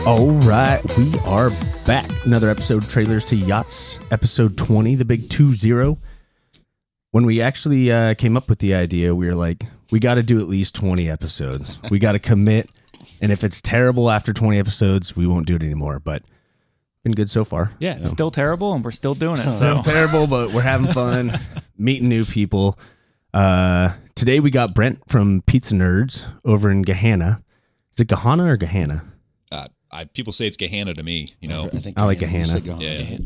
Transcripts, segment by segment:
All right, we are back. Another episode of Trailers to Yachts, episode 20, the big 2-0. When we actually came up with the idea, we were like, we got to do at least 20 episodes. We got to commit, and if it's terrible after 20 episodes, we won't do it anymore, but been good so far. Yeah, it's still terrible, and we're still doing it. Still terrible, but we're having fun, meeting new people. Today we got Brent from Pizza Nerds over in Gahanna. Is it Gahanna or Gahanna? People say it's Gahanna to me, you know. I like Gahanna. Yeah.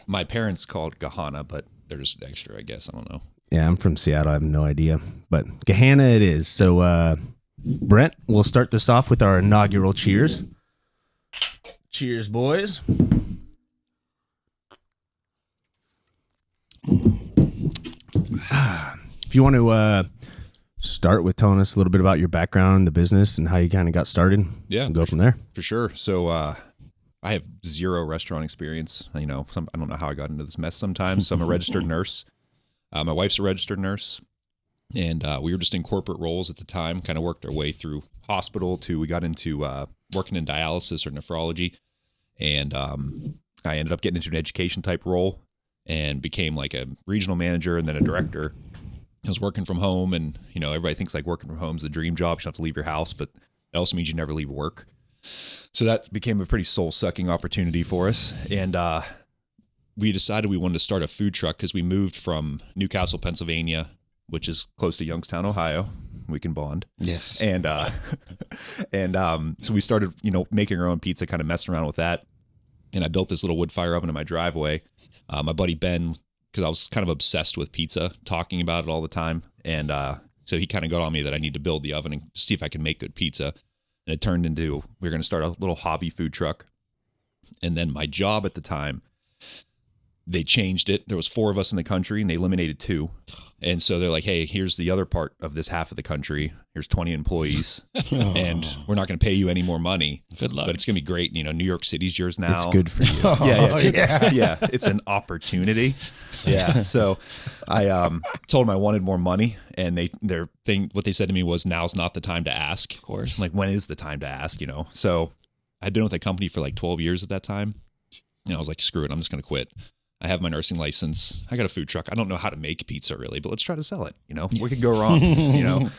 My parents call it Gahanna, but they're just extra, I guess. I don't know. Yeah, I'm from Seattle. I have no idea. But Gahanna it is. So, Brent, we'll start this off with our inaugural cheers. Cheers, boys. If you want to start with telling us a little bit about your background, the business, and how you kind of got started. Yeah. We'll go from there. For sure. So I have zero restaurant experience. You know, I don't know how I got into this mess sometimes. So I'm a registered nurse. My wife's a registered nurse. And we were just in corporate roles at the time, kind of worked our way through hospital to we got into working in dialysis or nephrology. And I ended up getting into an education type role and became like a regional manager and then a director. I was working from home, and you know, everybody thinks like working from home is the dream job. You don't have to leave your house, but that also means you never leave work. So that became a pretty soul-sucking opportunity for us. And we decided we wanted to start a food truck because we moved from Newcastle, Pennsylvania, which is close to Youngstown, Ohio. We can bond. Yes. And so we started, you know, making our own pizza, kind of messing around with that. And I built this little wood fire oven in my driveway. My buddy Ben, because I was kind of obsessed with pizza, talking about it all the time. And so he kind of got on me that I need to build the oven and see if I can make good pizza. And it turned into, we were going to start a little hobby food truck. And then my job at the time, they changed it. There was 4 of us in the country, and they eliminated 2. And so they're like, hey, here's the other part of this half of the country. Here's 20 employees, and we're not going to pay you any more money. Good luck. But it's going to be great. You know, New York City's yours now. It's good for you. Yeah, it's an opportunity. Yeah. So I told them I wanted more money, and what they said to me was, now's not the time to ask. Of course. I'm like, when is the time to ask, you know? So I'd been with the company for like 12 years at that time. And I was like, screw it, I'm just going to quit. I have my nursing license. I got a food truck. I don't know how to make pizza really, but let's try to sell it. You know, what could go wrong, you know?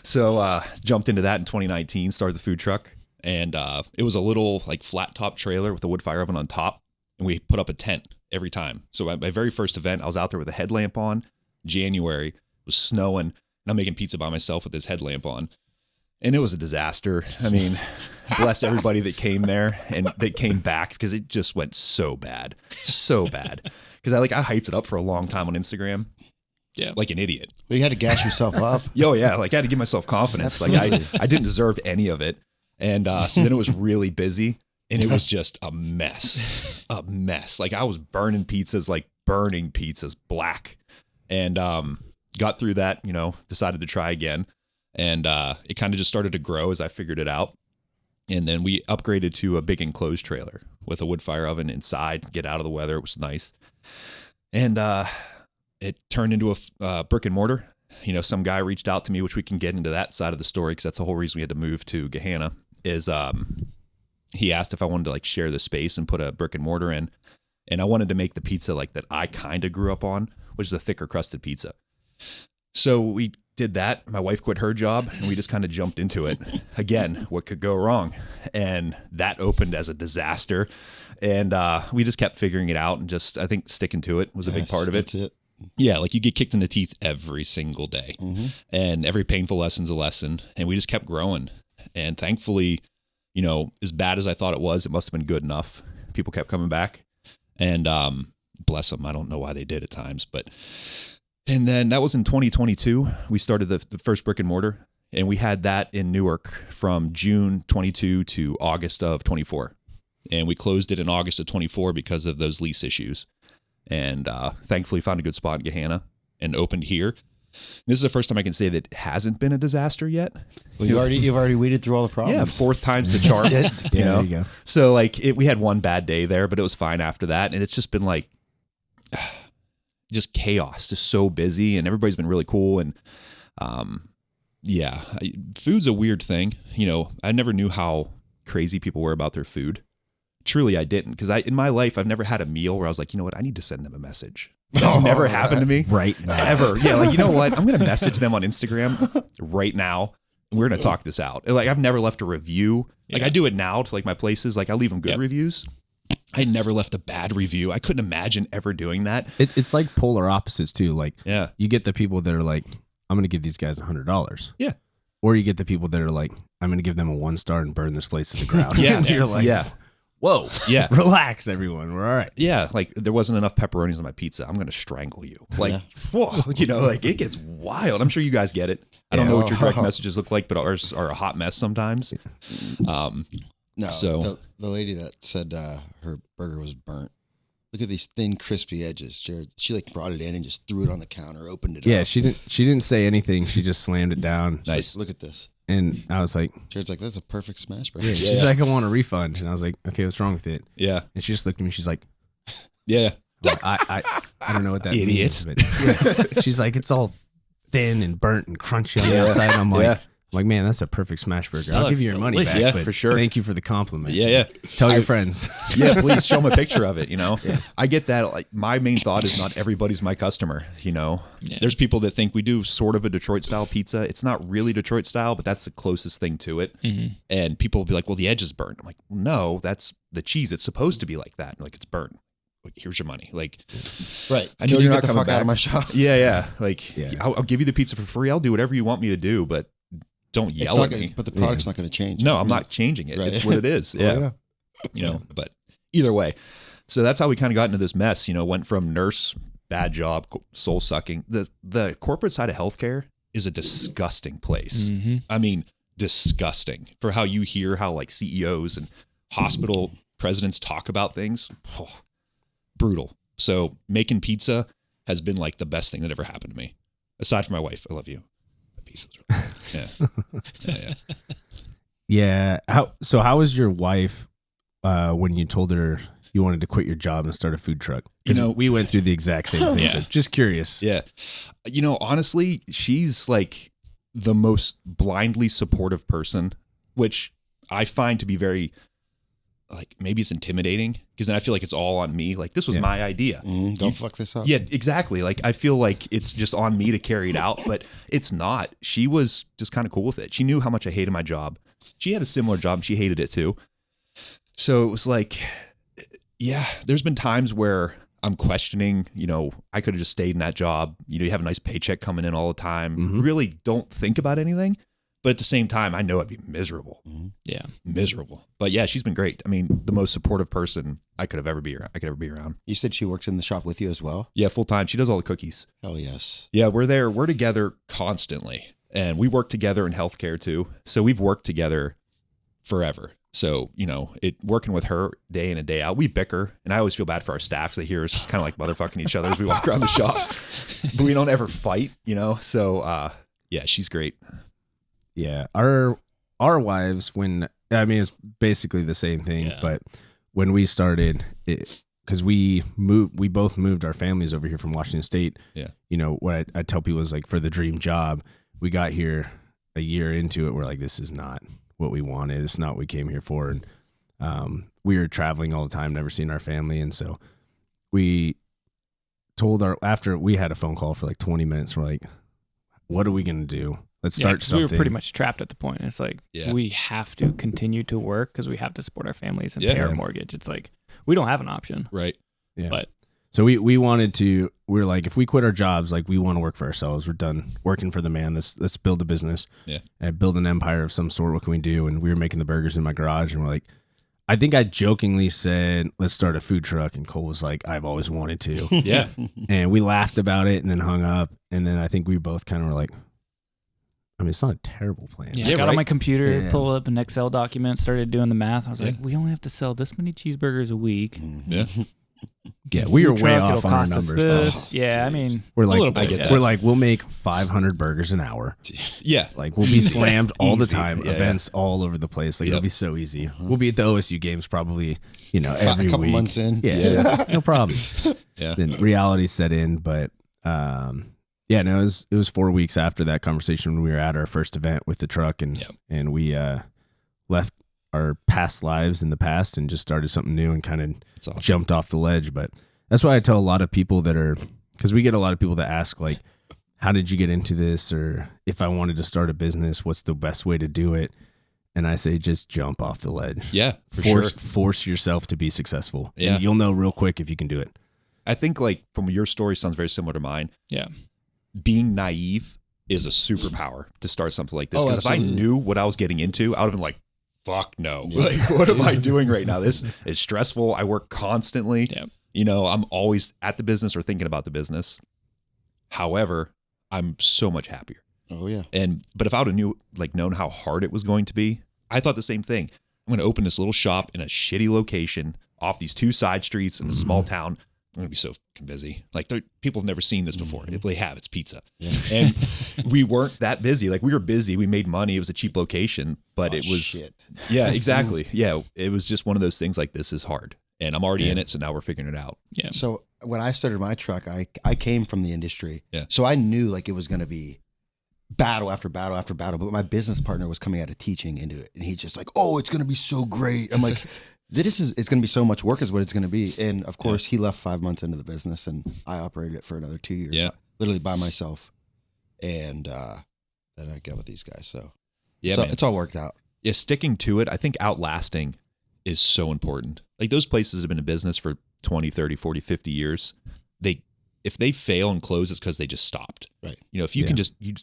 So jumped into that in 2019, started the food truck. And it was a little like flat top trailer with a wood fire oven on top. And we put up a tent every time. So my very first event, I was out there with a headlamp on. January, it was snowing, and I'm making pizza by myself with this headlamp on. And it was a disaster. I mean, bless everybody that came there and that came back, because it just went so bad. So bad. Because I hyped it up for a long time on Instagram. Yeah. Like an idiot. Well, you had to gas yourself up. Yo, yeah. Like I had to give myself confidence. Absolutely. Like I didn't deserve any of it. And so then it was really busy, and it was just a mess. A mess. Like I was burning pizzas black. And got through that, you know, decided to try again. And it kind of just started to grow as I figured it out. And then we upgraded to a big enclosed trailer with a wood fire oven inside, get out of the weather. It was nice. And it turned into a brick and mortar. You know, some guy reached out to me, which we can get into that side of the story, because that's the whole reason we had to move to Gahanna, is he asked if I wanted to like share the space and put a brick and mortar in. And I wanted to make the pizza like that I kind of grew up on, which is a thicker crusted pizza. So we did that. My wife quit her job, and we just kind of jumped into it. Again, what could go wrong? And that opened as a disaster. And we just kept figuring it out, and just, I think, sticking to it was a big part of it. That's it. Yeah, like you get kicked in the teeth every single day. Mm-hmm. And every painful lesson's a lesson. And we just kept growing. And thankfully, you know, as bad as I thought it was, it must have been good enough. People kept coming back. And bless them, I don't know why they did at times, but... And then that was in 2022. We started the first brick and mortar, and we had that in Newark from June 22 to August of 24. And we closed it in August of 24 because of those lease issues. And thankfully found a good spot in Gahanna and opened here. This is the first time I can say that it hasn't been a disaster yet. Well, you've already weeded through all the problems. Yeah, 4th time's the charm. You know? There you go. So like we had one bad day there, but it was fine after that. And it's just been like... just chaos, just so busy, and everybody's been really cool. And yeah, food's a weird thing. You know, I never knew how crazy people were about their food. Truly, I didn't, because in my life, I've never had a meal where I was like, you know what, I need to send them a message. That's never happened to me. Right now. Ever. Yeah, like, you know what, I'm going to message them on Instagram right now. We're going to talk this out. Like, I've never left a review. Like, I do it now to like my places. Like, I leave them good reviews. I never left a bad review. I couldn't imagine ever doing that. It's like polar opposites too. Like, Yeah. you get the people that are like, I'm going to give these guys $100. Yeah. Or you get the people that are like, I'm going to give them a 1 star and burn this place to the ground. Yeah. You're like, Yeah. whoa, Yeah. relax, everyone. We're all right. Yeah, like there wasn't enough pepperonis on my pizza. I'm going to strangle you. Like, whoa, you know, like it gets wild. I'm sure you guys get it. I don't know what your direct messages look like, but ours are a hot mess sometimes. No, So- the lady that said her burger was burnt. Look at these thin, crispy edges, Jared. She like brought it in and just threw it on the counter, opened it Yeah, up. she didn't say anything. She just slammed it down. Nice. Look at this. And I was like, Jared's like, that's a perfect smash burger. yeah. She's like, I want a refund. And I was like, okay, what's wrong with it? Yeah. And she just looked at me. She's like, Yeah. I don't know what that Idiot. means. But she's like, it's all thin and burnt and crunchy on the outside. And I'm like, man, that's a perfect smash burger. I'll give you your money back. Yeah, but for sure. Thank you for the compliment. Yeah. Tell your friends. Yeah, please show them a picture of it, you know? I get that. Like, my main thought is not everybody's my customer, you know? Yeah. There's people that think we do sort of a Detroit-style pizza. It's not really Detroit-style, but that's the closest thing to it. Mm-hmm. And people will be like, well, the edge is burnt. I'm like, no, that's the cheese. It's supposed to be like that. Like, it's burnt. Like, here's your money. Like, Right. I know Can you're you not get the coming fuck back. out of my shop? Yeah. Like, Yeah. I'll give you the pizza for free. I'll do whatever you want me to do, but don't It's yell not at gonna, me. but the product's not going to change. No, I'm not changing it. Right. It's what it is. Yeah. You know, but either way. So that's how we kind of got into this mess, you know, went from nurse, bad job, soul sucking. The corporate side of healthcare is a disgusting place. Mm-hmm. I mean, disgusting for how you hear how like CEOs and hospital presidents talk about things. Oh, brutal. So making pizza has been like the best thing that ever happened to me. Aside from my wife. I love you. The pizza was really, yeah. Yeah. How was your wife when you told her you wanted to quit your job and start a food truck? Because we went through the exact same thing. Yeah. So just curious. Yeah. You know, honestly, she's like the most blindly supportive person, which I find to be very, like, maybe it's intimidating because then I feel like it's all on me. Like, this was my idea. Don't fuck this up. Yeah, exactly. Like, I feel like it's just on me to carry it out, but it's not. She was just kind of cool with it. She knew how much I hated my job. She had a similar job. She hated it too. So it was like, yeah, there's been times where I'm questioning, you know, I could have just stayed in that job. You know, you have a nice paycheck coming in all the time. Really don't think about anything. But at the same time, I know I'd be miserable. Yeah. Miserable. But yeah, she's been great. I mean, the most supportive person I could ever be around. You said she works in the shop with you as well? Yeah, full time. She does all the cookies. Hell yes. Yeah, we're there. We're together constantly. And we work together in healthcare too. So we've worked together forever. So, you know, working with her day in and day out, we bicker. And I always feel bad for our staff because they hear us kind of like motherfucking each other as we walk around the shop. But we don't ever fight, you know? So, yeah, she's great. Yeah. Our wives, it's basically the same thing, but when we started it, because we both moved our families over here from Washington State. Yeah. You know, what I tell people is like, for the dream job, we got here a year into it. We're like, this is not what we wanted. It's not what we came here for. And we were traveling all the time, never seeing our family. And so we told after we had a phone call for like 20 minutes, we're like, what are we going to do? Let's start 'cause something. we were pretty much trapped at the point. It's like, we have to continue to work because we have to support our families and pay our mortgage. It's like, we don't have an option. Right. Yeah. But so we wanted to, we were like, if we quit our jobs, like, we want to work for ourselves. We're done working for the man. Let's build a business and build an empire of some sort. What can we do? And we were making the burgers in my garage, and we're like, I think I jokingly said, let's start a food truck. And Cole was like, I've always wanted to. Yeah. And we laughed about it and then hung up. And then I think we both kind of were like, I mean, it's not a terrible plan. I got on my computer, Yeah. pulled up an Excel document, started doing the math. I was like, we only have to sell this many cheeseburgers a week. Yeah. Yeah, we were Food way truck, off it'll on our cost us numbers. this. though. Yeah, I mean, We're a like, little bit, I get that. we're like, we'll make 500 burgers an hour. Yeah. Like, we'll be slammed all the Easy. time. Yeah, Events all over the place. Like, it'll be so easy. We'll be at the OSU games probably, every a couple week. months in. Yeah, no problem. Yeah. Then reality set in, but it was 4 weeks after that conversation when we were at our first event with the truck, and we left our past lives in the past and just started something new and kind of awesome. Jumped off the ledge. But that's why I tell a lot of people because we get a lot of people that ask like, how did you get into this? Or if I wanted to start a business, what's the best way to do it? And I say, just jump off the ledge. Yeah, Force yourself to be successful. Yeah. And you'll know real quick if you can do it. I think like from your story sounds very similar to mine. Yeah. Being naive is a superpower to start something like this. Because if I knew what I was getting into, I would have been like, fuck no. Yeah. Like, what am I doing right now? This is stressful. I work constantly. Yeah. You know, I'm always at the business or thinking about the business. However, I'm so much happier. Oh yeah. But if I would have known how hard it was going to be, I thought the same thing. I'm going to open this little shop in a shitty location off these 2 side streets in a small town. I'm going to be so fucking busy. Like people have never seen this before. If they have, it's pizza. Yeah. And we weren't that busy. Like we were busy. We made money. It was a cheap location, but it was shit. Yeah, exactly. Yeah. It was just one of those things like this is hard and I'm already in it. So now we're figuring it out. Yeah. So when I started my truck, I came from the industry. Yeah. So I knew like it was going to be battle after battle after battle, but my business partner was coming out of teaching into it. And he's just like, oh, it's going to be so great. I'm like, it's going to be so much work is what it's going to be. And of course he left 5 months into the business and I operated it for another 2 years. Yeah. Literally by myself. And then I got with these guys. So yeah, it's all worked out. Yeah. Sticking to it. I think outlasting is so important. Like those places have been in business for 20, 30, 40, 50 years. If they fail and close, it's because they just stopped. Right. You know, if you can you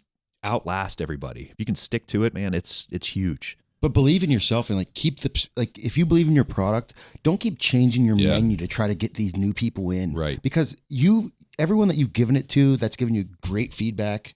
outlast everybody, if you can stick to it, man, it's huge. But believe in yourself and like if you believe in your product, don't keep changing your menu to try to get these new people in. Right. Because everyone that you've given it to, that's given you great feedback,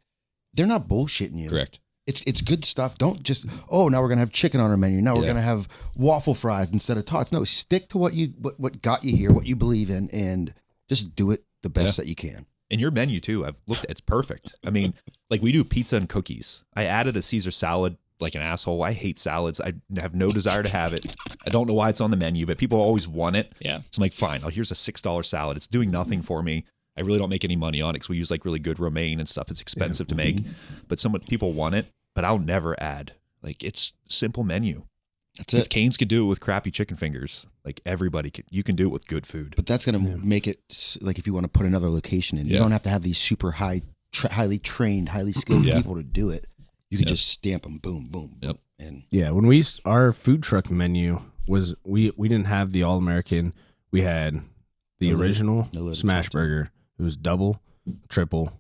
they're not bullshitting you. Correct. It's good stuff. Don't just, now we're going to have chicken on our menu. Now we're going to have waffle fries instead of tots. No, stick to what got you here, what you believe in, and just do it the best that you can. And your menu too, I've looked at, it's perfect. I mean, like we do pizza and cookies. I added a Caesar salad like an asshole. I hate salads. I have no desire to have it. I don't know why it's on the menu, but people always want it. Yeah. So I'm like, fine, here's a $6 salad. It's doing nothing for me. I really don't make any money on it because we use like really good romaine and stuff. It's expensive to make, but people want it, but I'll never add. Like it's simple menu. That's it. If Canes could do it with crappy chicken fingers, like everybody can, you can do it with good food. But that's going to make it like if you want to put another location in, you don't have to have these super highly trained, highly skilled people to do it. You can just stamp them, boom, boom, boom. And when our food truck menu was, we didn't have the All-American. We had the original smash burger. It was double, triple.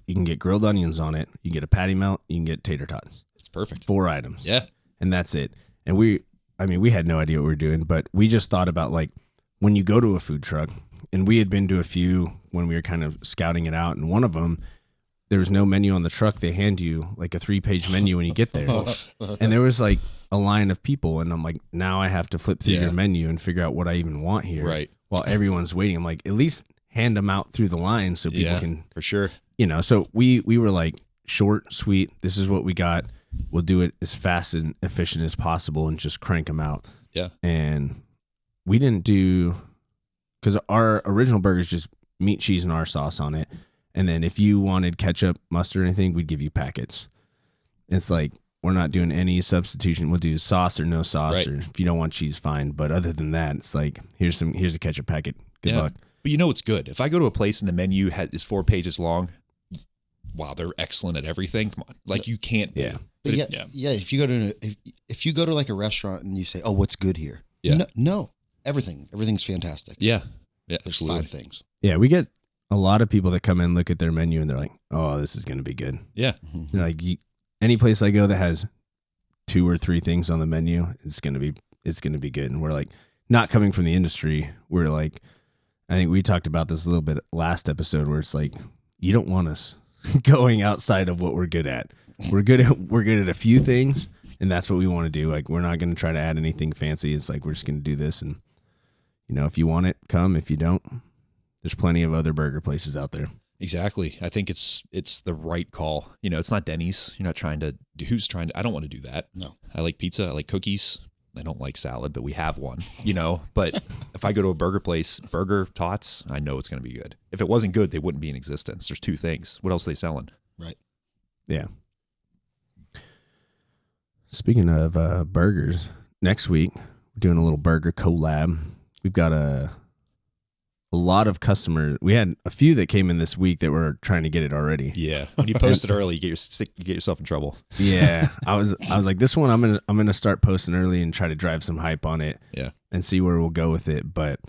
You can get grilled onions on it. You can get a patty melt. You can get tater tots. It's perfect. 4 items. Yeah. And that's it. And we had no idea what we were doing, but we just thought about like when you go to a food truck, and we had been to a few when we were kind of scouting it out. And one of them, there was no menu on the truck. They hand you like a 3-page menu when you get there. And there was like a line of people. And I'm like, now I have to flip through your menu and figure out what I even want here. Right. While everyone's waiting. I'm like, at least hand them out through the line so people can. For sure. You know, so we were like short, sweet. This is what we got. We'll do it as fast and efficient as possible and just crank them out. Yeah. And we didn't do, because our original burger is just meat, cheese, and our sauce on it. And then if you wanted ketchup, mustard, or anything, we'd give you packets. It's like, we're not doing any substitution. We'll do sauce or no sauce, or if you don't want cheese, fine. But other than that, it's like, here's a ketchup packet. Good luck. But you know it's good. If I go to a place and the menu is 4 pages long, wow, they're excellent at everything. Come on, like you can't. Yeah. But if you go to like a restaurant and you say, "Oh, what's good here?" Yeah. No, everything's fantastic. Yeah. There's absolutely. 5 things. Yeah, we get a lot of people that come in, look at their menu, and they're like, "Oh, this is going to be good." Yeah. Like any place I go that has 2 or 3 things on the menu, it's going to be good. And we're like, not coming from the industry, we're like, I think we talked about this a little bit last episode, where it's like, you don't want us going outside of what we're good at. We're good at a few things, and that's what we want to do. Like, we're not going to try to add anything fancy. It's like, we're just going to do this, and if you want it, come. If you don't, there's plenty of other burger places out there. Exactly. I think it's the right call. It's not Denny's. You're not trying to. I don't want to do that. No. I like pizza. I like cookies. I don't like salad, but we have one. But if I go to a burger place, burger tots, I know it's going to be good. If it wasn't good, they wouldn't be in existence. There's 2 things. What else are they selling? Right. Yeah. Speaking of burgers, next week, we're doing a little burger collab. We've got a lot of customers. We had a few that came in this week that were trying to get it already. Yeah, when you post it early, you get yourself in trouble. Yeah, I was like, this one I'm gonna start posting early and try to drive some hype on it. Yeah, and see where we'll go with it. But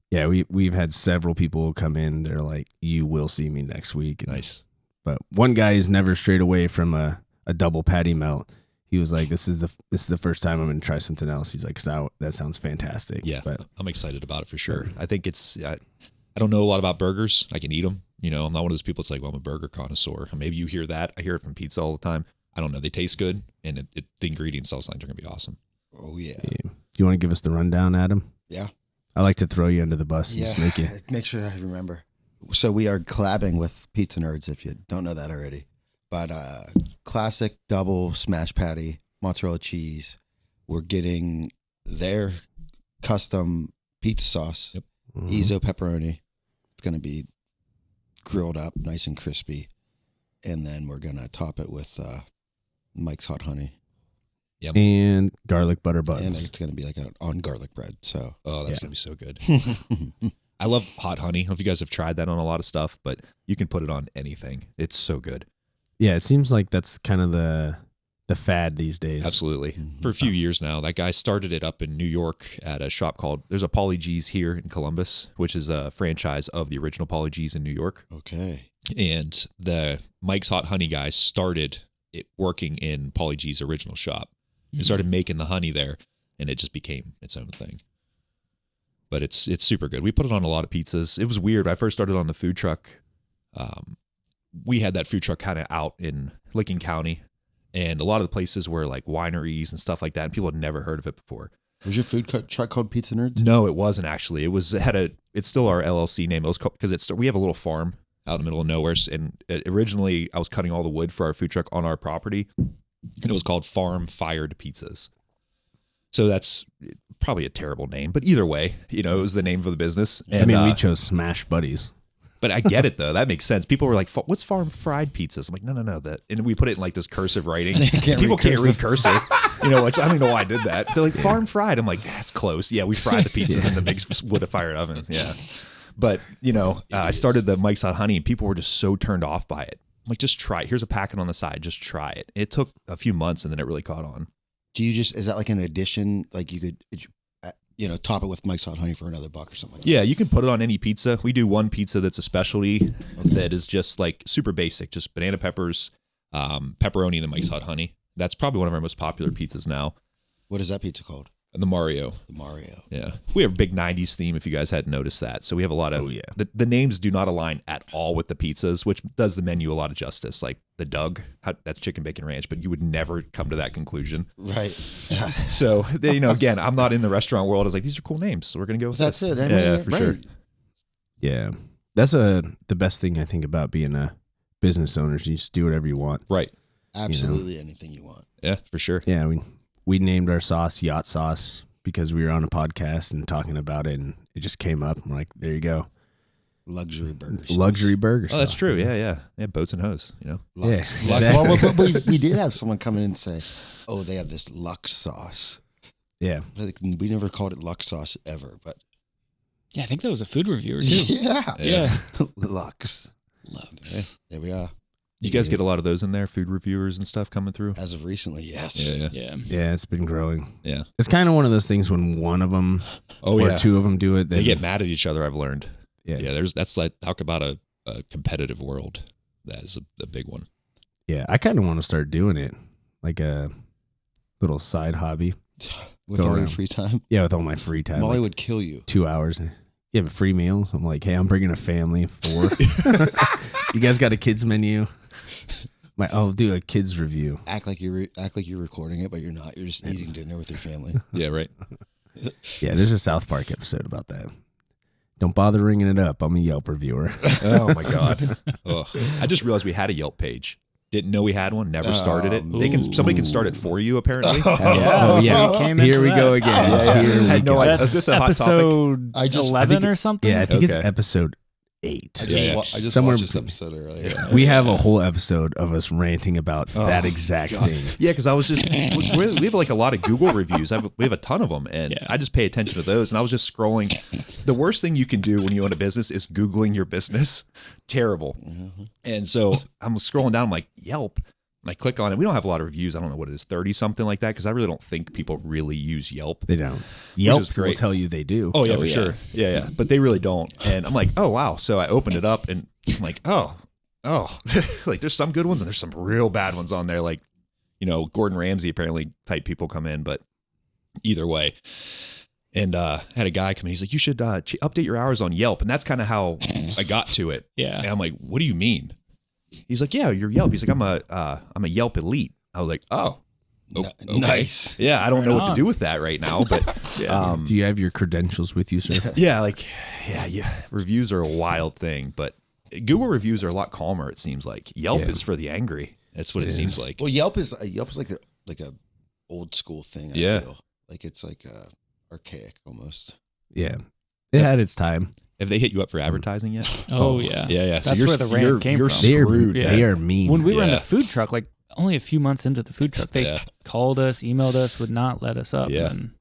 yeah, we've had several people come in. They're like, you will see me next week. Nice. But one guy is never strayed away from a double patty melt. He was like, this is the first time I'm going to try something else. He's like, that sounds fantastic. Yeah, but I'm excited about it for sure. I think I don't know a lot about burgers. I can eat them. You know, I'm not one of those people that's like, well, I'm a burger connoisseur. Maybe you hear that. I hear it from pizza all the time. I don't know. They taste good, and the ingredients all signs are going to be awesome. Oh, yeah. Do you want to give us the rundown, Adam? Yeah. I like to throw you under the bus and just make sure I remember. So we are collabing with Pizza Nerds, if you don't know that already. But classic double smash patty, mozzarella cheese. We're getting their custom pizza sauce, yep. Ezzo pepperoni. It's going to be grilled up, nice and crispy. And then we're going to top it with Mike's Hot Honey. Yep. And garlic butter buns. And it's going to be like on garlic bread. So, that's going to be so good. I love hot honey. I don't know if you guys have tried that on a lot of stuff, but you can put it on anything. It's so good. Yeah, it seems like that's kind of the fad these days. Absolutely. For a few years now, that guy started it up in New York at a shop there's a Pauly G's here in Columbus, which is a franchise of the original Pauly G's in New York. Okay. And the Mike's Hot Honey guy started it working in Pauly G's original shop. He started making the honey there, and it just became its own thing. But it's super good. We put it on a lot of pizzas. It was weird. When I first started on the food truck, we had that food truck kind of out in Licking County, and a lot of the places were like wineries and stuff like that, and people had never heard of it before. Was your food truck called Pizza Nerds? No, it wasn't actually. It's still our LLC name. It was called, because we have a little farm out in the middle of nowhere, and originally I was cutting all the wood for our food truck on our property, and it was called Farm Fired Pizzas. So that's probably a terrible name, but either way, it was the name of the business. And, we chose Smash Buddies. But I get it, though. That makes sense. People were like, what's farm fried pizzas? I'm like, no. And we put it in like this cursive writing. People can't read cursive. Which I don't even know why I did that. They're like, farm fried. I'm like, that's close. Yeah, we fried the pizzas in the big wood-fired oven. Yeah. But, I started the Mike's Hot Honey, and people were just so turned off by it. I'm like, just try it. Here's a packet on the side. Just try it. It took a few months, and then it really caught on. Is that like an addition? Like you could, top it with Mike's Hot Honey for another $1 or something like that? Yeah, you can put it on any pizza. We do one pizza that's a specialty that is just like super basic, just banana peppers, pepperoni, and the Mike's Hot Honey. That's probably one of our most popular pizzas now. What is that pizza called? The Mario. The Mario. Yeah. We have a big 90s theme, if you guys hadn't noticed that. So we have a lot of... The names do not align at all with the pizzas, which does the menu a lot of justice. Like the Doug, that's chicken bacon ranch, but you would never come to that conclusion. Right. So, again, I'm not in the restaurant world. I was like, these are cool names, so we're going to go with this. That's it. Yeah, for sure. Yeah. That's the best thing, I think, about being a business owner. So you just do whatever you want. Right. Absolutely anything you want. Yeah, for sure. Yeah, we named our sauce Yacht Sauce because we were on a podcast and talking about it, and it just came up. I'm like, there you go. Luxury burgers. Luxury burgers. Oh, that's true. Yeah. Boats and hoes, Lux. Yeah, Well, we did have someone come in and say, oh, they have this Lux sauce. Yeah. Like, we never called it Lux sauce ever, but. Yeah, I think that was a food reviewer too. Yeah. Lux. There we are. You guys get a lot of those in there, food reviewers and stuff coming through? As of recently, yes. Yeah. Yeah, it's been growing. Yeah. It's kind of one of those things when one of them or two of them do it. They get mad at each other, I've learned. Yeah. That's like, talk about a competitive world. That is a big one. Yeah, I kind of want to start doing it. Like a little side hobby. With all your free time? Yeah, with all my free time. Molly would kill you. 2 hours. You have free meals. I'm like, hey, I'm bringing a family of 4. You guys got a kids menu? I'll do a kids review. Act like you're recording it, but you're not. You're just eating dinner with your family. Yeah, right. Yeah, there's a South Park episode about that. Don't bother ringing it up. I'm a Yelp reviewer. Oh my God. Ugh. I just realized we had a Yelp page. Didn't know we had one. Never started it. Somebody can start it for you, apparently. Here we go again. I had no idea. Is this a hot topic? Episode 11 or something? Yeah, I think it's episode 8. I just Somewhere watched this between- episode earlier. We have a whole episode of us ranting about that exact thing. Yeah, because I was just we have like a lot of Google reviews. We have a ton of them, and I just pay attention to those. And I was just scrolling. The worst thing you can do when you own a business is Googling your business. Terrible. Mm-hmm. And so I'm scrolling down. I'm like Yelp. And I click on it. We don't have a lot of reviews. I don't know what it is, 30 something like that. Because I really don't think people really use Yelp. They don't. Yelp will tell you they do. Oh yeah, for sure. Yeah. But they really don't. And I'm like, oh wow. So I opened it up and I'm like, oh, like there's some good ones and there's some real bad ones on there. Like, Gordon Ramsay apparently type people come in, but either way. And had a guy come in. He's like, you should update your hours on Yelp. And that's kind of how I got to it. Yeah. And I'm like, what do you mean? He's like, yeah, you're Yelp. He's like, I'm a Yelp elite. I was like, oh, okay. Nice. Yeah, I don't know what to do with that right now, but do you have your credentials with you, sir? yeah. Reviews are a wild thing, but Google reviews are a lot calmer. It seems like Yelp is for the angry. That's what it seems like. Well, Yelp is like a old school thing. I feel like it's like archaic almost. Yeah, it had its time. Have they hit you up for advertising yet? Oh yeah. Yeah. That's where the rant came you're from. Screwed. They are mean. When we were in the food truck, like only a few months into the food truck, they called us, emailed us, would not let us up. Yeah. And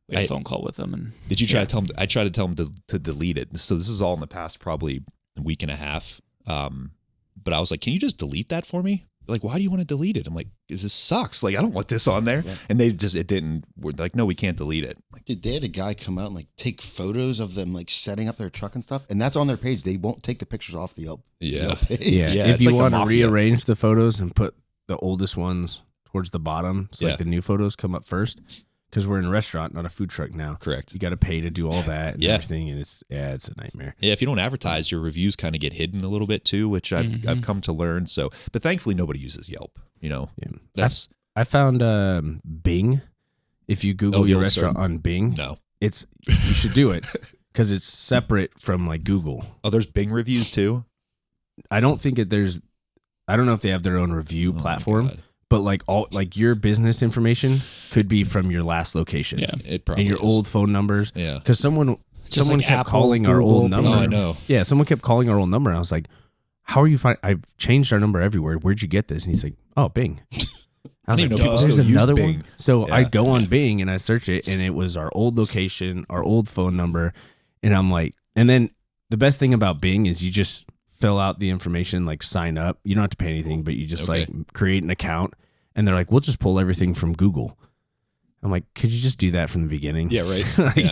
we had a phone call with them. And did you try to tell them? I tried to tell them to delete it. So this is all in the past probably a week and a half. But I was like, can you just delete that for me? Like, why do you want to delete it? I'm like, this sucks. Like, I don't want this on there. Yeah. And we're like, no, we can't delete it. Like, dude, they had a guy come out and like take photos of them like setting up their truck and stuff. And that's on their page. They won't take the pictures off the Yelp page. Yeah. If it's you like want to rearrange the photos and put the oldest ones towards the bottom, so like the new photos come up first, because we're in a restaurant, not a food truck now. Correct. You got to pay to do all that and everything, and it's a nightmare. Yeah, if you don't advertise, your reviews kind of get hidden a little bit too, which I've come to learn. So, but thankfully, nobody uses Yelp. That's I found Bing. If you Google your restaurant on Bing, you should do it because it's separate from like Google. Oh, there's Bing reviews too. I don't know if they have their own review platform. But like your business information could be from your last location. Yeah, it probably and your old phone numbers. Yeah, because someone like kept Apple, calling Google, our old number. Oh, I know. Yeah, someone kept calling our old number. And I was like, "How are you finding? I've changed our number everywhere. Where'd you get this?" And he's like, "Oh, Bing." I was like, "There's another one." So I go on Bing and I search it, and it was our old location, our old phone number, and I'm like, and then the best thing about Bing is you just fill out the information, like sign up. You don't have to pay anything, but you just like create an account. And they're like, we'll just pull everything from Google. I'm like, could you just do that from the beginning? Yeah, right.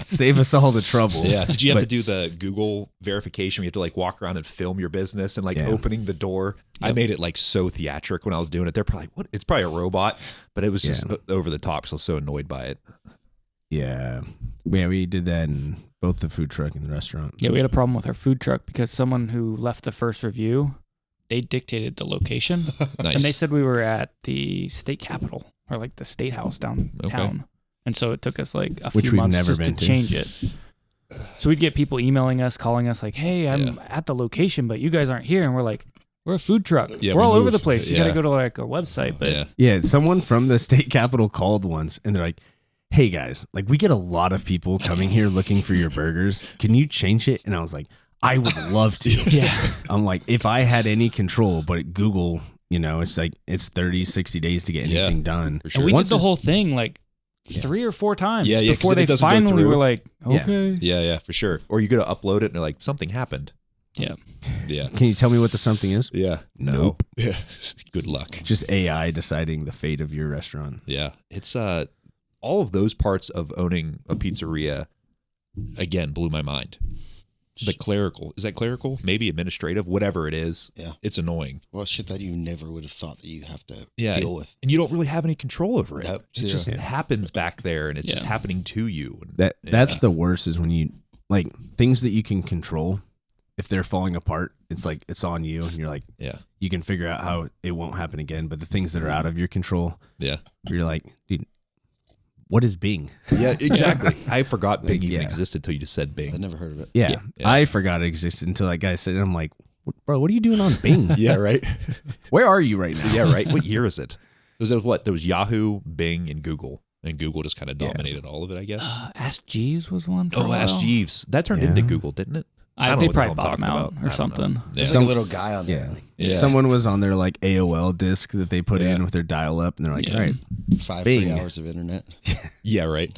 Save us all the trouble. Yeah. Did you have to do the Google verification? We had to like walk around and film your business and like opening the door. Yep. I made it like so theatric when I was doing it. They're probably like, what? It's probably a robot, but it was just over the top. So I was so annoyed by it. Yeah. Yeah, we did that in both the food truck and the restaurant. Yeah, we had a problem with our food truck because someone who left the first review, they dictated the location. Nice. And they said we were at the state capitol or like the state house downtown. Okay. And so it took us like a few months just to change it. So we'd get people emailing us, calling us like, hey, I'm at the location, but you guys aren't here. And we're like, we're a food truck. Yeah, we're all over the place. You got to go to like a website. But yeah, someone from the state capitol called once and they're like, hey guys, like we get a lot of people coming here looking for your burgers. Can you change it? And I was like, I would love to. Yeah. I'm like, if I had any control, but at Google, it's like, it's 30, 60 days to get anything done. Sure. And we did the whole thing like 3 or 4 times before they finally were like, okay. Yeah, for sure. Or you go to upload it and they're like, something happened. Yeah. Yeah. Can you tell me what the something is? Yeah. Nope. Yeah. Good luck. Just AI deciding the fate of your restaurant. Yeah. It's all of those parts of owning a pizzeria, again, blew my mind. The clerical. Is that clerical? Maybe administrative, whatever it is. Yeah. It's annoying. Well, shit that you never would have thought that you have to deal with. And you don't really have any control over it. Nope, it just happens back there and it's just happening to you. That's the worst is when you, like, things that you can control, if they're falling apart, it's like, it's on you. And you're like, you can figure out how it won't happen again. But the things that are out of your control, you're like, dude, what is Bing? Yeah, exactly. I forgot Bing even existed until you just said Bing. I never heard of it. Yeah. I forgot it existed until that guy said it. I'm like, bro, what are you doing on Bing? Yeah, right. Where are you right now? Yeah, right. What year is it? There was Yahoo, Bing, and Google. And Google just kind of dominated all of it, I guess. Ask Jeeves was one. Ask Jeeves. That turned into Google, didn't it? They probably bought them out or something. Yeah. There's like a little guy on there. Yeah. Someone was on their like AOL disc that they put in with their dial up, and they're like, all right, 5 free hours of internet. Yeah, right.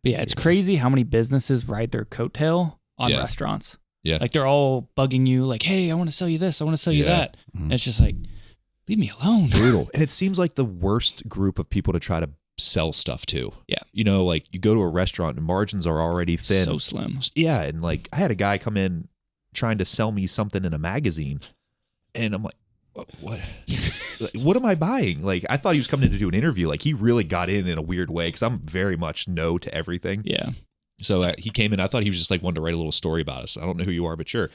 But yeah, it's crazy how many businesses ride their coattail on restaurants. Yeah. Like they're all bugging you like, hey, I want to sell you this. I want to sell you that. And it's just like, leave me alone. Brutal. And it seems like the worst group of people to try to sell stuff to. Yeah. You know, like you go to a restaurant and margins are already thin. So slim. Yeah. And like I had a guy come in trying to sell me something in a magazine. And I'm like, what? What am I buying? Like, I thought he was coming in to do an interview. Like, he really got in a weird way because I'm very much no to everything. Yeah. So he came in. I thought he was just like wanted to write a little story about us. I don't know who you are, but sure.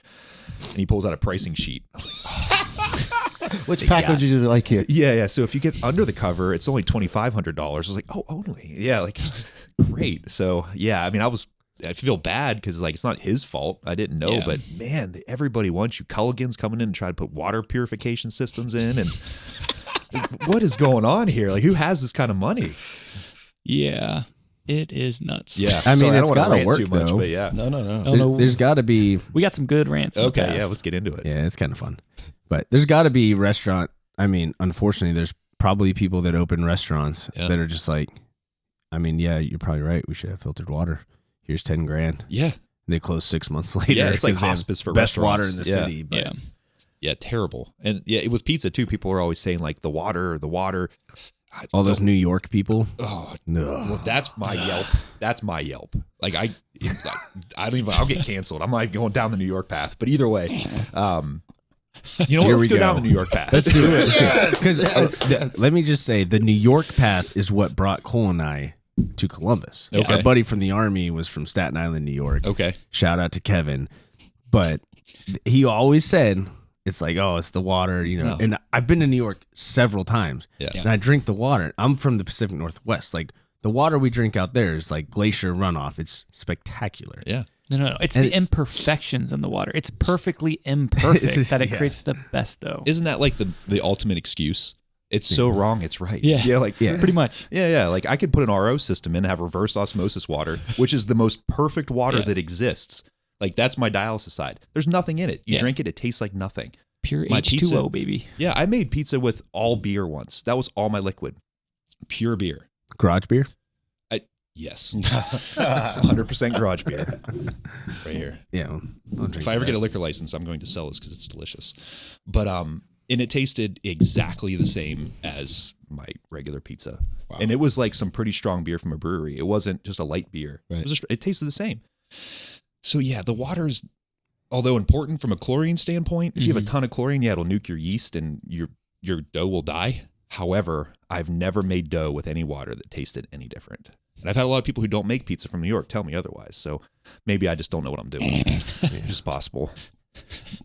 And he pulls out a pricing sheet. Which package do you like here? Yeah. So if you get under the cover, it's only $2,500. I was like, oh, only. Yeah, like, great. So, yeah, I mean, I feel bad because like it's not his fault. I didn't know, but man, everybody wants you. Culligan's coming in and trying to put water purification systems in, and what is going on here? Like, who has this kind of money? Yeah, it is nuts. Yeah, I mean, Sorry, it's got to work too much, though. but yeah, No. There's got to be. We got some good rants. Okay, yeah, let's get into it. Yeah, it's kind of fun, but there's got to be restaurant. I mean, unfortunately, there's probably people that open restaurants that are just like, I mean, yeah, you're probably right. We should have filtered water. Here's $10,000. Yeah. They close 6 months later. Yeah, it's like hospice for best water restaurants. in the city. But Yeah, terrible. And yeah, with pizza too, people are always saying like the water. All those New York people. Oh no. Well, that's my Yelp. That's my Yelp. Like I don't even. I'll get canceled. I'm like going down the New York path. But either way, you know what? Let's go down the New York path. Let's do it. Because let me just say, the New York path is what brought Cole and I to Columbus. Okay. Our buddy from the Army was from Staten Island, New York. Okay. Shout out to Kevin. But he always said, it's like, oh, it's the water, you know. No. And I've been to New York several times. Yeah. And I drink the water. I'm from the Pacific Northwest. Like, the water we drink out there is like glacier runoff. It's spectacular. Yeah. No. It's the imperfections in the water. It's perfectly imperfect that it creates the best dough. Isn't that like the ultimate excuse? It's so wrong, it's right. Yeah, pretty much. Yeah. Like I could put an RO system in, have reverse osmosis water, which is the most perfect water that exists. Like that's my dialysis side. There's nothing in it. You drink it, it tastes like nothing. Pure H2O, pizza, baby. Yeah, I made pizza with all beer once. That was all my liquid. Pure beer. Garage beer? Yes. 100% garage beer. Right here. Yeah. If I ever get a liquor license, I'm going to sell this because it's delicious. But and it tasted exactly the same as my regular pizza. Wow. And it was like some pretty strong beer from a brewery. It wasn't just a light beer. Right. It tasted the same. So yeah, the water is, although important from a chlorine standpoint, if you have a ton of chlorine, it'll nuke your yeast and your dough will die. However, I've never made dough with any water that tasted any different. And I've had a lot of people who don't make pizza from New York tell me otherwise. So maybe I just don't know what I'm doing. It's just possible.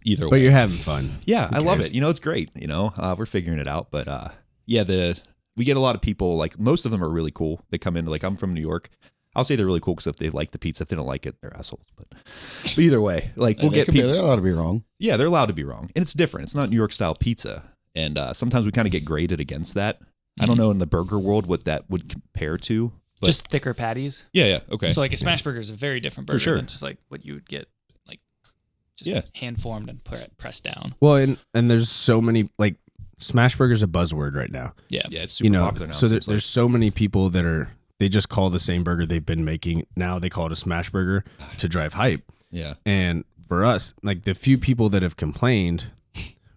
Either way. But you're having fun. Yeah, I love it. You know, it's great. You know, we're figuring it out. But yeah, we get a lot of people, like most of them are really cool. They come in, like I'm from New York. I'll say they're really cool because if they like the pizza, if they don't like it, they're assholes. But either way, like we'll get people. They're allowed to be wrong. Yeah, they're allowed to be wrong. And it's different. It's not New York style pizza. And sometimes we kind of get graded against that. I don't know in the burger world what that would compare to. But just thicker patties. Yeah. Okay. So like a smash burger is a very different burger than just like what you would get like just hand formed and pressed down. Well, and there's so many, like, smash burger's a buzzword right now. Yeah, it's super popular now. So there's so many people that they just call the same burger they've been making. Now they call it a smash burger to drive hype. Yeah. And for us, like the few people that have complained,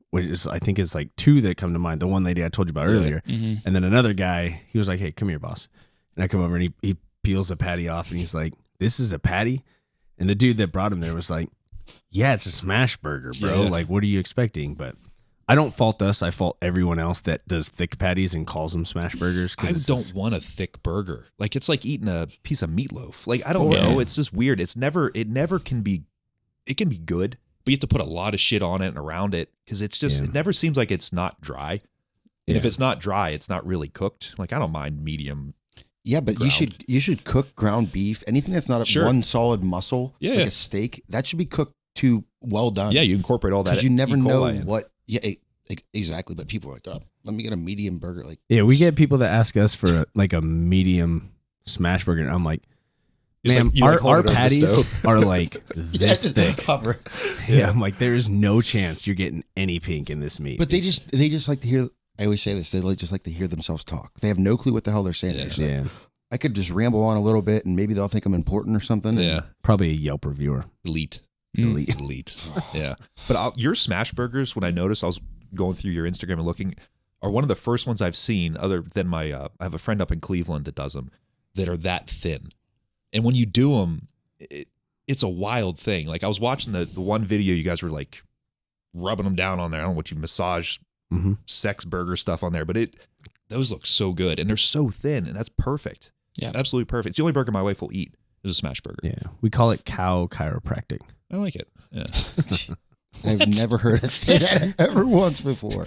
which is, I think is like two that come to mind. The one lady I told you about earlier. Mm-hmm. And then another guy, he was like, hey, come here, boss. And I come over and he peels the patty off and he's like, this is a patty? And the dude that brought him there was like, yeah, it's a smash burger, bro. Yeah. Like, what are you expecting? But I don't fault us. I fault everyone else that does thick patties and calls them smash burgers. I don't want a thick burger. Like, it's like eating a piece of meatloaf. Like, I don't know. It's just weird. It never can be, it can be good, but you have to put a lot of shit on it and around it because it's just, it never seems like it's not dry. And if it's not dry, it's not really cooked. Like, I don't mind medium. Yeah, but ground. you should cook ground beef. Anything that's not one solid muscle, like a steak, that should be cooked to well done. Yeah, you incorporate all that. Because you never know what. Yeah, exactly. But people are like, oh, let me get a medium burger. Like, yeah, we get people that ask us for a medium smash burger, and I'm like, Man, our patties are like this thick. Yeah, I'm like, there is no chance you're getting any pink in this meat. But they just like to hear. I always say this. They just like to hear themselves talk. They have no clue what the hell they're saying. Yeah. I could just ramble on a little bit, and maybe they'll think I'm important or something. Yeah, probably a Yelp reviewer. Elite. Yeah, but your smash burgers, when I noticed, I was going through your Instagram and looking, are one of the first ones I've seen. Other than my, I have a friend up in Cleveland that does them that are that thin, and when you do them, it's a wild thing. Like I was watching the one video, you guys were like rubbing them down on there. I don't know what you massage sex burger stuff on there, but those look so good, and they're so thin, and that's perfect. Yeah, absolutely perfect. It's the only burger my wife will eat is a smash burger. Yeah, we call it cow chiropractic. I like it. Yeah. I've never heard it say that ever once before.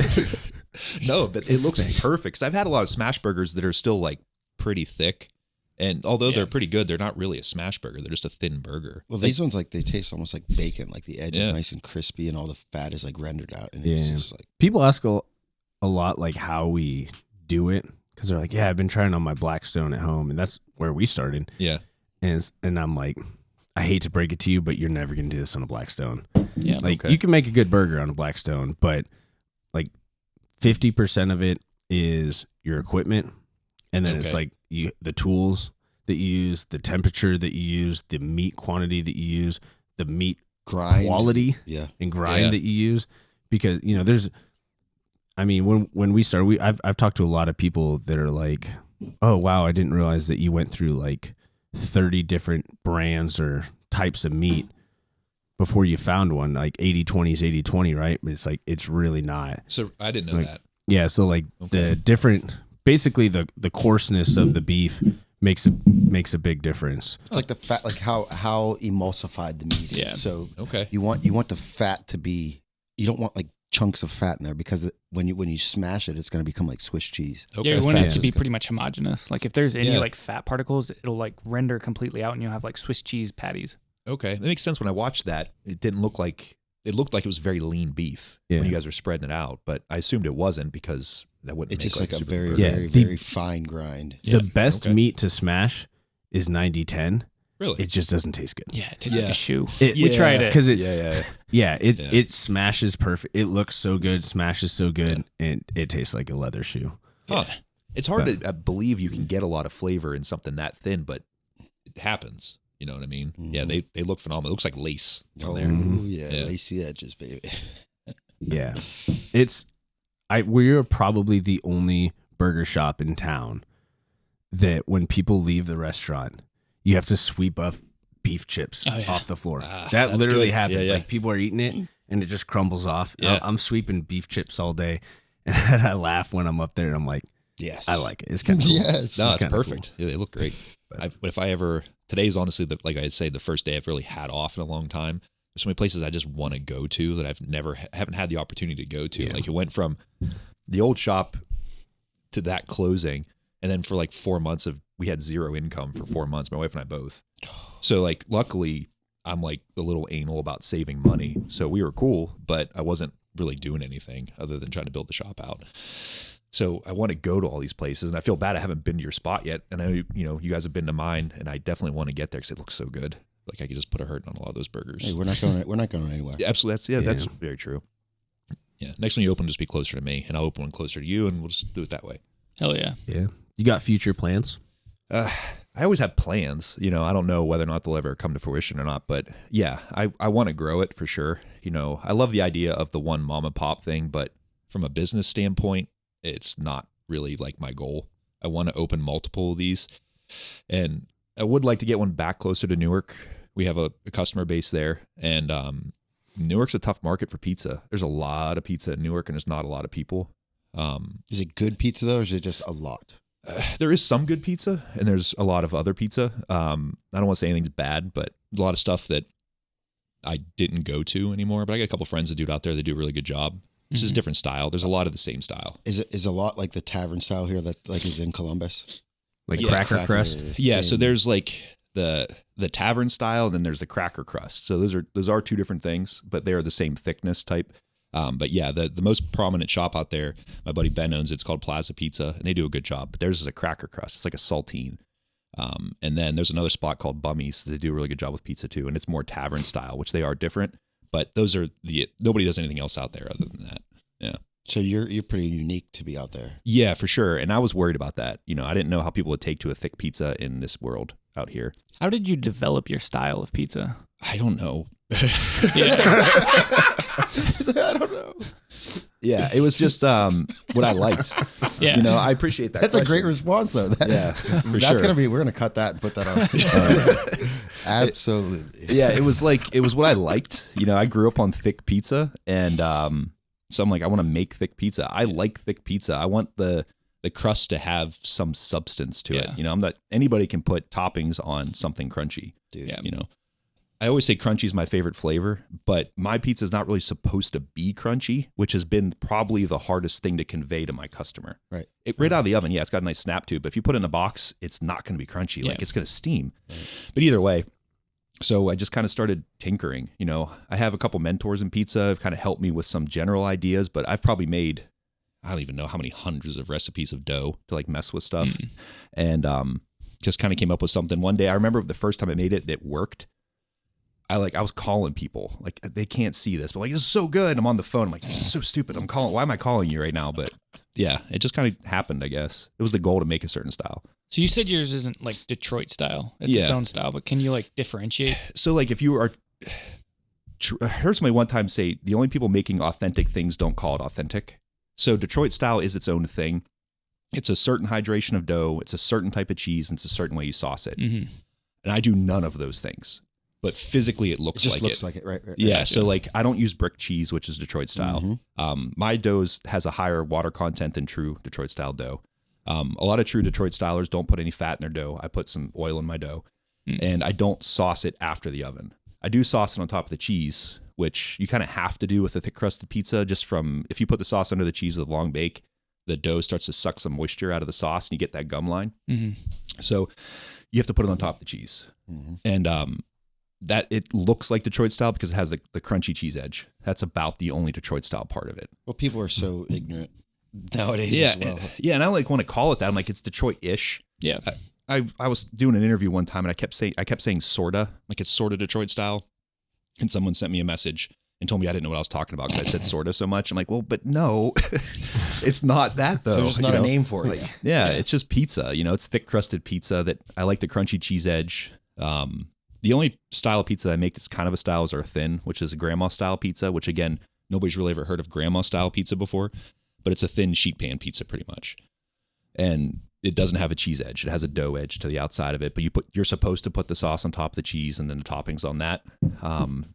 No, but it looks perfect. Because I've had a lot of smash burgers that are still like pretty thick, and although they're pretty good, they're not really a smash burger. They're just a thin burger. Well, these ones, like, they taste almost like bacon. Like the edge is nice and crispy, and all the fat is like rendered out. And it's just like, people ask a lot like how we do it, because they're like, I've been trying on my Blackstone at home, and that's where we started. Yeah, and I'm like, I hate to break it to you, but you're never going to do this on a Blackstone. Yeah, like you can make a good burger on a Blackstone, but like 50% of it is your equipment, and then it's like the tools that you use, the temperature that you use, the meat quantity that you use, the meat quality and grind that you use. Because there's, I mean, when we started, I've talked to a lot of people that are like, oh wow, I didn't realize that you went through like 30 different brands or types of meat before you found one. Like 80/20 is 80/20, right? But it's like, it's really not. So I didn't know that. Yeah. So like the different, basically the coarseness of the beef makes a big difference. It's like the fat, like how emulsified the meat is. Yeah. So you want the fat to be, you don't want like chunks of fat in there, because when you smash it, it's going to become like Swiss cheese. Okay. Yeah, you want it to be pretty much homogeneous. Like if there's any like fat particles, it'll like render completely out, and you'll have like Swiss cheese patties. Okay, that makes sense. When I watched that, it looked like it was very lean beef when you guys were spreading it out, but I assumed it wasn't, because that wouldn't. It's make just like a very, very fine grind. The best meat to smash is 90/10. Really? It just doesn't taste good. Yeah, it tastes like a shoe. We tried it. Because it smashes perfect. It looks so good, smashes so good, and it tastes like a leather shoe. Huh. Yeah. It's hard to believe you can get a lot of flavor in something that thin, but it happens. You know what I mean? Mm-hmm. Yeah, they look phenomenal. It looks like lace on there. Yeah, lacy edges, baby. Yeah. We're probably the only burger shop in town that when people leave the restaurant, you have to sweep up beef chips off the floor. That literally happens. Like people are eating it and it just crumbles off. Yeah. I'm sweeping beef chips all day, and I laugh when I'm up there and I'm like, yes, I like it. It's kind of cool. Yes. No, it's perfect. Cool. Yeah, they look great. Today's honestly, like I'd say, the first day I've really had off in a long time. There's so many places I just want to go to that haven't had the opportunity to go to. Yeah. Like it went from the old shop to that closing, and then for like 4 months we had zero income for 4 months, my wife and I both. So like, luckily I'm like a little anal about saving money. So we were cool, but I wasn't really doing anything other than trying to build the shop out. So I want to go to all these places, and I feel bad I haven't been to your spot yet. And I know, you guys have been to mine, and I definitely want to get there because it looks so good. Like I could just put a hurt on a lot of those burgers. Hey, we're not going anywhere. Yeah, absolutely. That's very true. Yeah. Next one you open, just be closer to me, and I'll open one closer to you, and we'll just do it that way. Hell yeah. Yeah. You got future plans? I always have plans. I don't know whether or not they'll ever come to fruition or not, but yeah, I want to grow it for sure. I love the idea of the one mom and pop thing, but from a business standpoint, it's not really like my goal. I want to open multiple of these, and I would like to get one back closer to Newark. We have a customer base there, and Newark's a tough market for pizza. There's a lot of pizza in Newark, and there's not a lot of people. Is it good pizza though, or is it just a lot? There is some good pizza, and there's a lot of other pizza. I don't want to say anything's bad, but a lot of stuff that I didn't go to anymore. But I got a couple friends that do it out there. They do a really good job. This is a different style. There's a lot of the same style. Is a lot like the tavern style here that like is in Columbus? Like cracker crust? Yeah, so there's like the tavern style, and then there's the cracker crust. So those are two different things, but they are the same thickness type. But yeah, the most prominent shop out there, my buddy Ben owns it. It's called Plaza Pizza, and they do a good job. But theirs is a cracker crust. It's like a saltine. And then there's another spot called Bummies. They do a really good job with pizza too. And it's more tavern style, which they are different. But those are nobody does anything else out there other than that. Yeah. So you're pretty unique to be out there. Yeah, for sure. And I was worried about that. I didn't know how people would take to a thick pizza in this world out here. How did you develop your style of pizza? I don't know. I don't know. Yeah, it was just what I liked. Yeah. I appreciate that. That's question. a great response, though. For That's sure. we're gonna cut that and put that on. Absolutely. Yeah, it was what I liked. I grew up on thick pizza, and so I'm like, I want to make thick pizza. I like thick pizza. I want the crust to have some substance to it. I'm not anybody can put toppings on something crunchy. Dude. Yeah. I always say crunchy is my favorite flavor, but my pizza is not really supposed to be crunchy, which has been probably the hardest thing to convey to my customer. Right. Right out of the oven, it's got a nice snap to it, but if you put it in a box, it's not going to be crunchy. Yeah. It's going to steam. Right. But either way, so I just kind of started tinkering. I have a couple mentors in pizza have kind of helped me with some general ideas, but I've probably made, I don't even know how many hundreds of recipes of dough to mess with stuff. And just kind of came up with something. One day, I remember the first time I made it, it worked. I was calling people, they can't see this, but this is so good. I'm on the phone. I'm like, this is so stupid. Why am I calling you right now? But yeah, it just kind of happened, I guess. It was the goal to make a certain style. So you said yours isn't Detroit style. It's its own style, but can you differentiate? So if you are, I heard somebody one time say the only people making authentic things don't call it authentic. So Detroit style is its own thing. It's a certain hydration of dough. It's a certain type of cheese. And it's a certain way you sauce it. Mm-hmm. And I do none of those things. But physically, it looks like it. It just looks like it, right? Yeah, so I don't use brick cheese, which is Detroit style. Mm-hmm. My dough has a higher water content than true Detroit style dough. A lot of true Detroit stylers don't put any fat in their dough. I put some oil in my dough, and I don't sauce it after the oven. I do sauce it on top of the cheese, which you kind of have to do with a thick crusted pizza. Just from if you put the sauce under the cheese with a long bake, the dough starts to suck some moisture out of the sauce, and you get that gum line. Mm-hmm. So you have to put it on top of the cheese, and that it looks like Detroit style because it has the crunchy cheese edge. That's about the only Detroit style part of it. Well, people are so ignorant nowadays. Yeah, as well. and I want to call it that. I'm like, it's Detroit-ish. Yeah. I was doing an interview one time and I kept saying sorta, it's sorta Detroit style, and someone sent me a message and told me I didn't know what I was talking about because I said sorta so much. I'm like, well, but no, it's not that though. There's just not a name for it. Yeah, it's just pizza. It's thick crusted pizza that I like the crunchy cheese edge. The only style of pizza that I make that's kind of a style is our thin, which is a grandma style pizza, which again, nobody's really ever heard of grandma style pizza before, but it's a thin sheet pan pizza pretty much. And it doesn't have a cheese edge. It has a dough edge to the outside of it, but you're supposed to put the sauce on top of the cheese and then the toppings on that.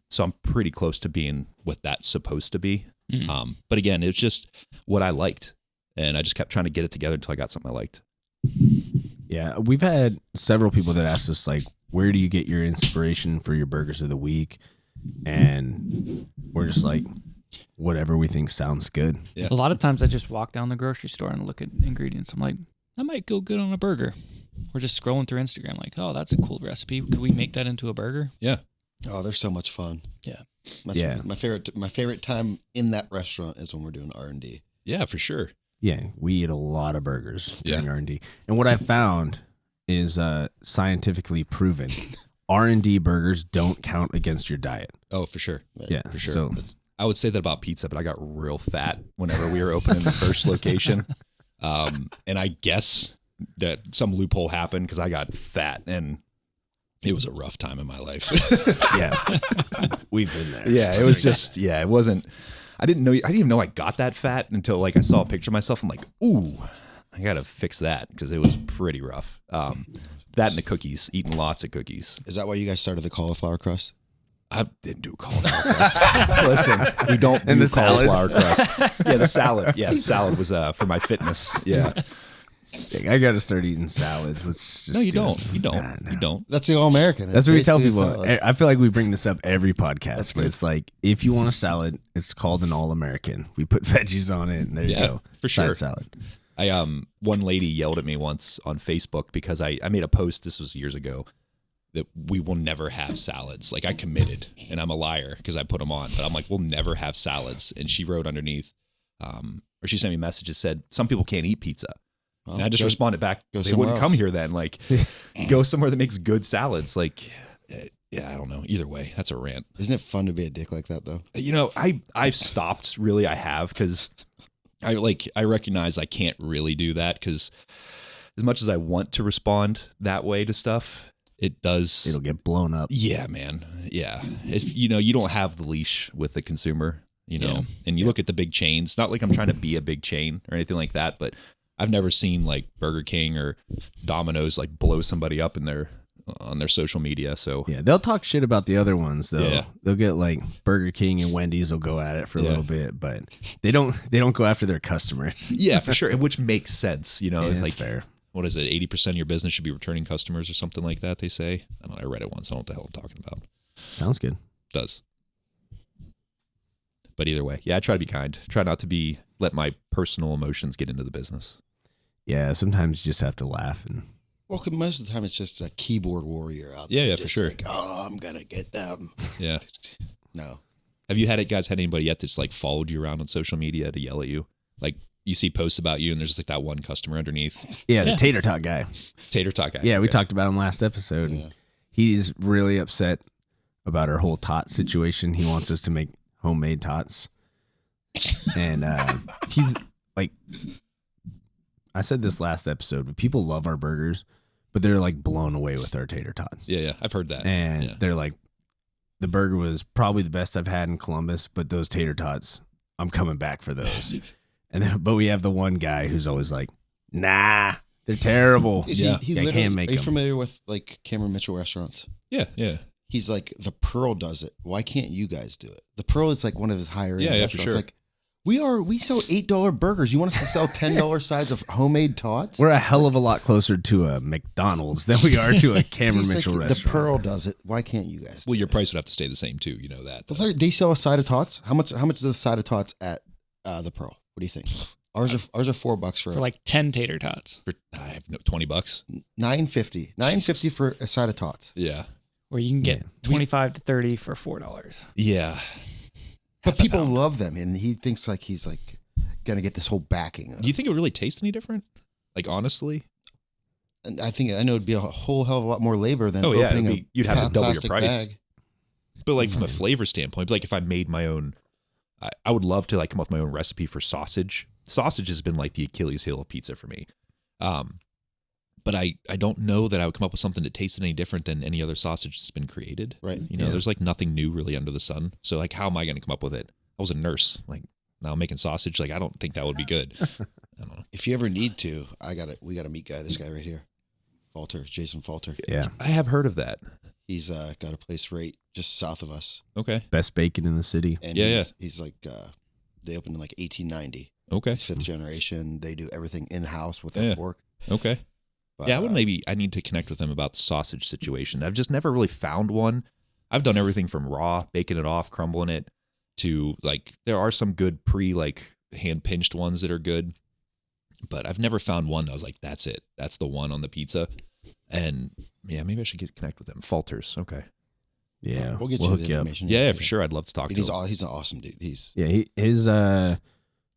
So I'm pretty close to being what that's supposed to be. But again, it's just what I liked. And I just kept trying to get it together until I got something I liked. Yeah, we've had several people that asked us, where do you get your inspiration for your burgers of the week? And we're just whatever we think sounds good. Yeah. A lot of times I just walk down the grocery store and look at ingredients. I'm like, that might go good on a burger. We're just scrolling through Instagram oh, that's a cool recipe. Could we make that into a burger? Yeah. Oh, they're so much fun. Yeah. My favorite time in that restaurant is when we're doing R&D. Yeah, for sure. Yeah, we eat a lot of burgers during R&D. And what I found is scientifically proven. R&D burgers don't count against your diet. Oh, for sure. Yeah, for sure. So, I would say that about pizza, but I got real fat whenever we were opening the first location. And I guess that some loophole happened because I got fat and it was a rough time in my life. Yeah, we've been there. Yeah, it was just, it wasn't, I didn't even know I got that fat until I saw a picture of myself. I'm like, ooh, I got to fix that because it was pretty rough. That and the cookies, eating lots of cookies. Is that why you guys started the cauliflower crust? I didn't do cauliflower crust. Listen, we don't do the cauliflower crust. Yeah, the salad. Yeah, the salad was for my fitness. Yeah. I got to start eating salads. Let's just You don't. That's the all-American. That's what we tell people. I feel like we bring this up every podcast. But it's if you want a salad, it's called an all-American. We put veggies on it, and there you go. For sure. Salad. One lady yelled at me once on Facebook because I made a post, this was years ago, that we will never have salads. I committed, and I'm a liar because I put them on, but I'm like, we'll never have salads. And she wrote underneath, or she sent me a message that said, some people can't eat pizza. Well, and I just responded back, they wouldn't come here then. Like, go somewhere that makes good salads. Like, yeah, I don't know. Either way, that's a rant. Isn't it fun to be a dick like that, though? You know, I've stopped, really, I have, because I recognize I can't really do that, because as much as I want to respond that way to stuff, it'll get blown up. Yeah, man. Yeah. If you don't have the leash with the consumer, and you look at the big chains, not like I'm trying to be a big chain or anything like that, but I've never seen like Burger King or Domino's like blow somebody up on their social media. So yeah, they'll talk shit about the other ones though. Yeah. They'll get like Burger King and Wendy's will go at it for a little bit, but they don't go after their customers. Yeah, for sure. Which makes sense. Yeah, like that's fair. What is it? 80% of your business should be returning customers or something like that, they say. I don't know. I read it once. I don't know what the hell I'm talking about. Sounds good. Does. But either way, yeah, I try to be kind. Try not to let my personal emotions get into the business. Yeah, sometimes you just have to laugh. Well, most of the time it's just a keyboard warrior out there. Yeah, for sure. Like, I'm going to get them. Yeah. No. Have you had anybody yet that's like followed you around on social media to yell at you? Like, you see posts about you and there's like that one customer underneath. Yeah, the tater tot guy. Tater tot guy. Yeah, we talked about him last episode. Yeah. He's really upset about our whole tot situation. He wants us to make homemade tots. And he's like, I said this last episode, but people love our burgers, but they're like blown away with our tater tots. Yeah, I've heard that. And they're like, the burger was probably the best I've had in Columbus, but those tater tots, I'm coming back for those. But we have the one guy who's always like, nah, they're terrible. Dude, he I can't make them. Are you familiar with like Cameron Mitchell restaurants? Yeah. He's like, the Pearl does it. Why can't you guys do it? The Pearl is like one of his higher end restaurants. For sure. Like, we sell $8 burgers. You want us to sell $10 sides of homemade tots? We're a hell of a lot closer to a McDonald's than we are to a Cameron Mitchell restaurant. The Pearl does it. Why can't you guys? Well, your price would have to stay the same too. You know that. They sell a side of tots. How much is a side of tots at the Pearl? What do you think? Ours are $4 for like 10 tater tots. I have $20. $9.50 for a side of tots. Yeah. Where you can get 25 to 30 for $4. Yeah. But people love them, and he thinks like he's like gonna get this whole backing. Do you think it would really taste any different? Like honestly, and I know it'd be a whole hell of a lot more labor than opening you'd have to double your price. Bag. But like from a flavor standpoint, like if I made my own, I would love to like come up with my own recipe for sausage. Sausage has been like the Achilles heel of pizza for me. But I don't know that I would come up with something that tasted any different than any other sausage that's been created. Right. There's like nothing new really under the sun. So like, how am I going to come up with it? I was a nurse. Like now I'm making sausage. Like, I don't think that would be good. I don't know. If you ever need to, we got a meat guy. This guy right here, Jason Falter. Yeah. I have heard of that. He's got a place right just south of us. Okay. Best bacon in the city. And he's like, they opened in like 1890. Okay. It's 5th generation. They do everything in-house with their pork. Okay. But, I need to connect with them about the sausage situation. I've just never really found one. I've done everything from raw, baking it off, crumbling it, to like, there are some good hand pinched ones that are good, but I've never found one that was like, that's it. That's the one on the pizza. And yeah, maybe I should connect with them. Falters. Okay. Yeah. We'll get you the information. Yeah, for sure. I'd love to talk to him. He's an awesome dude. His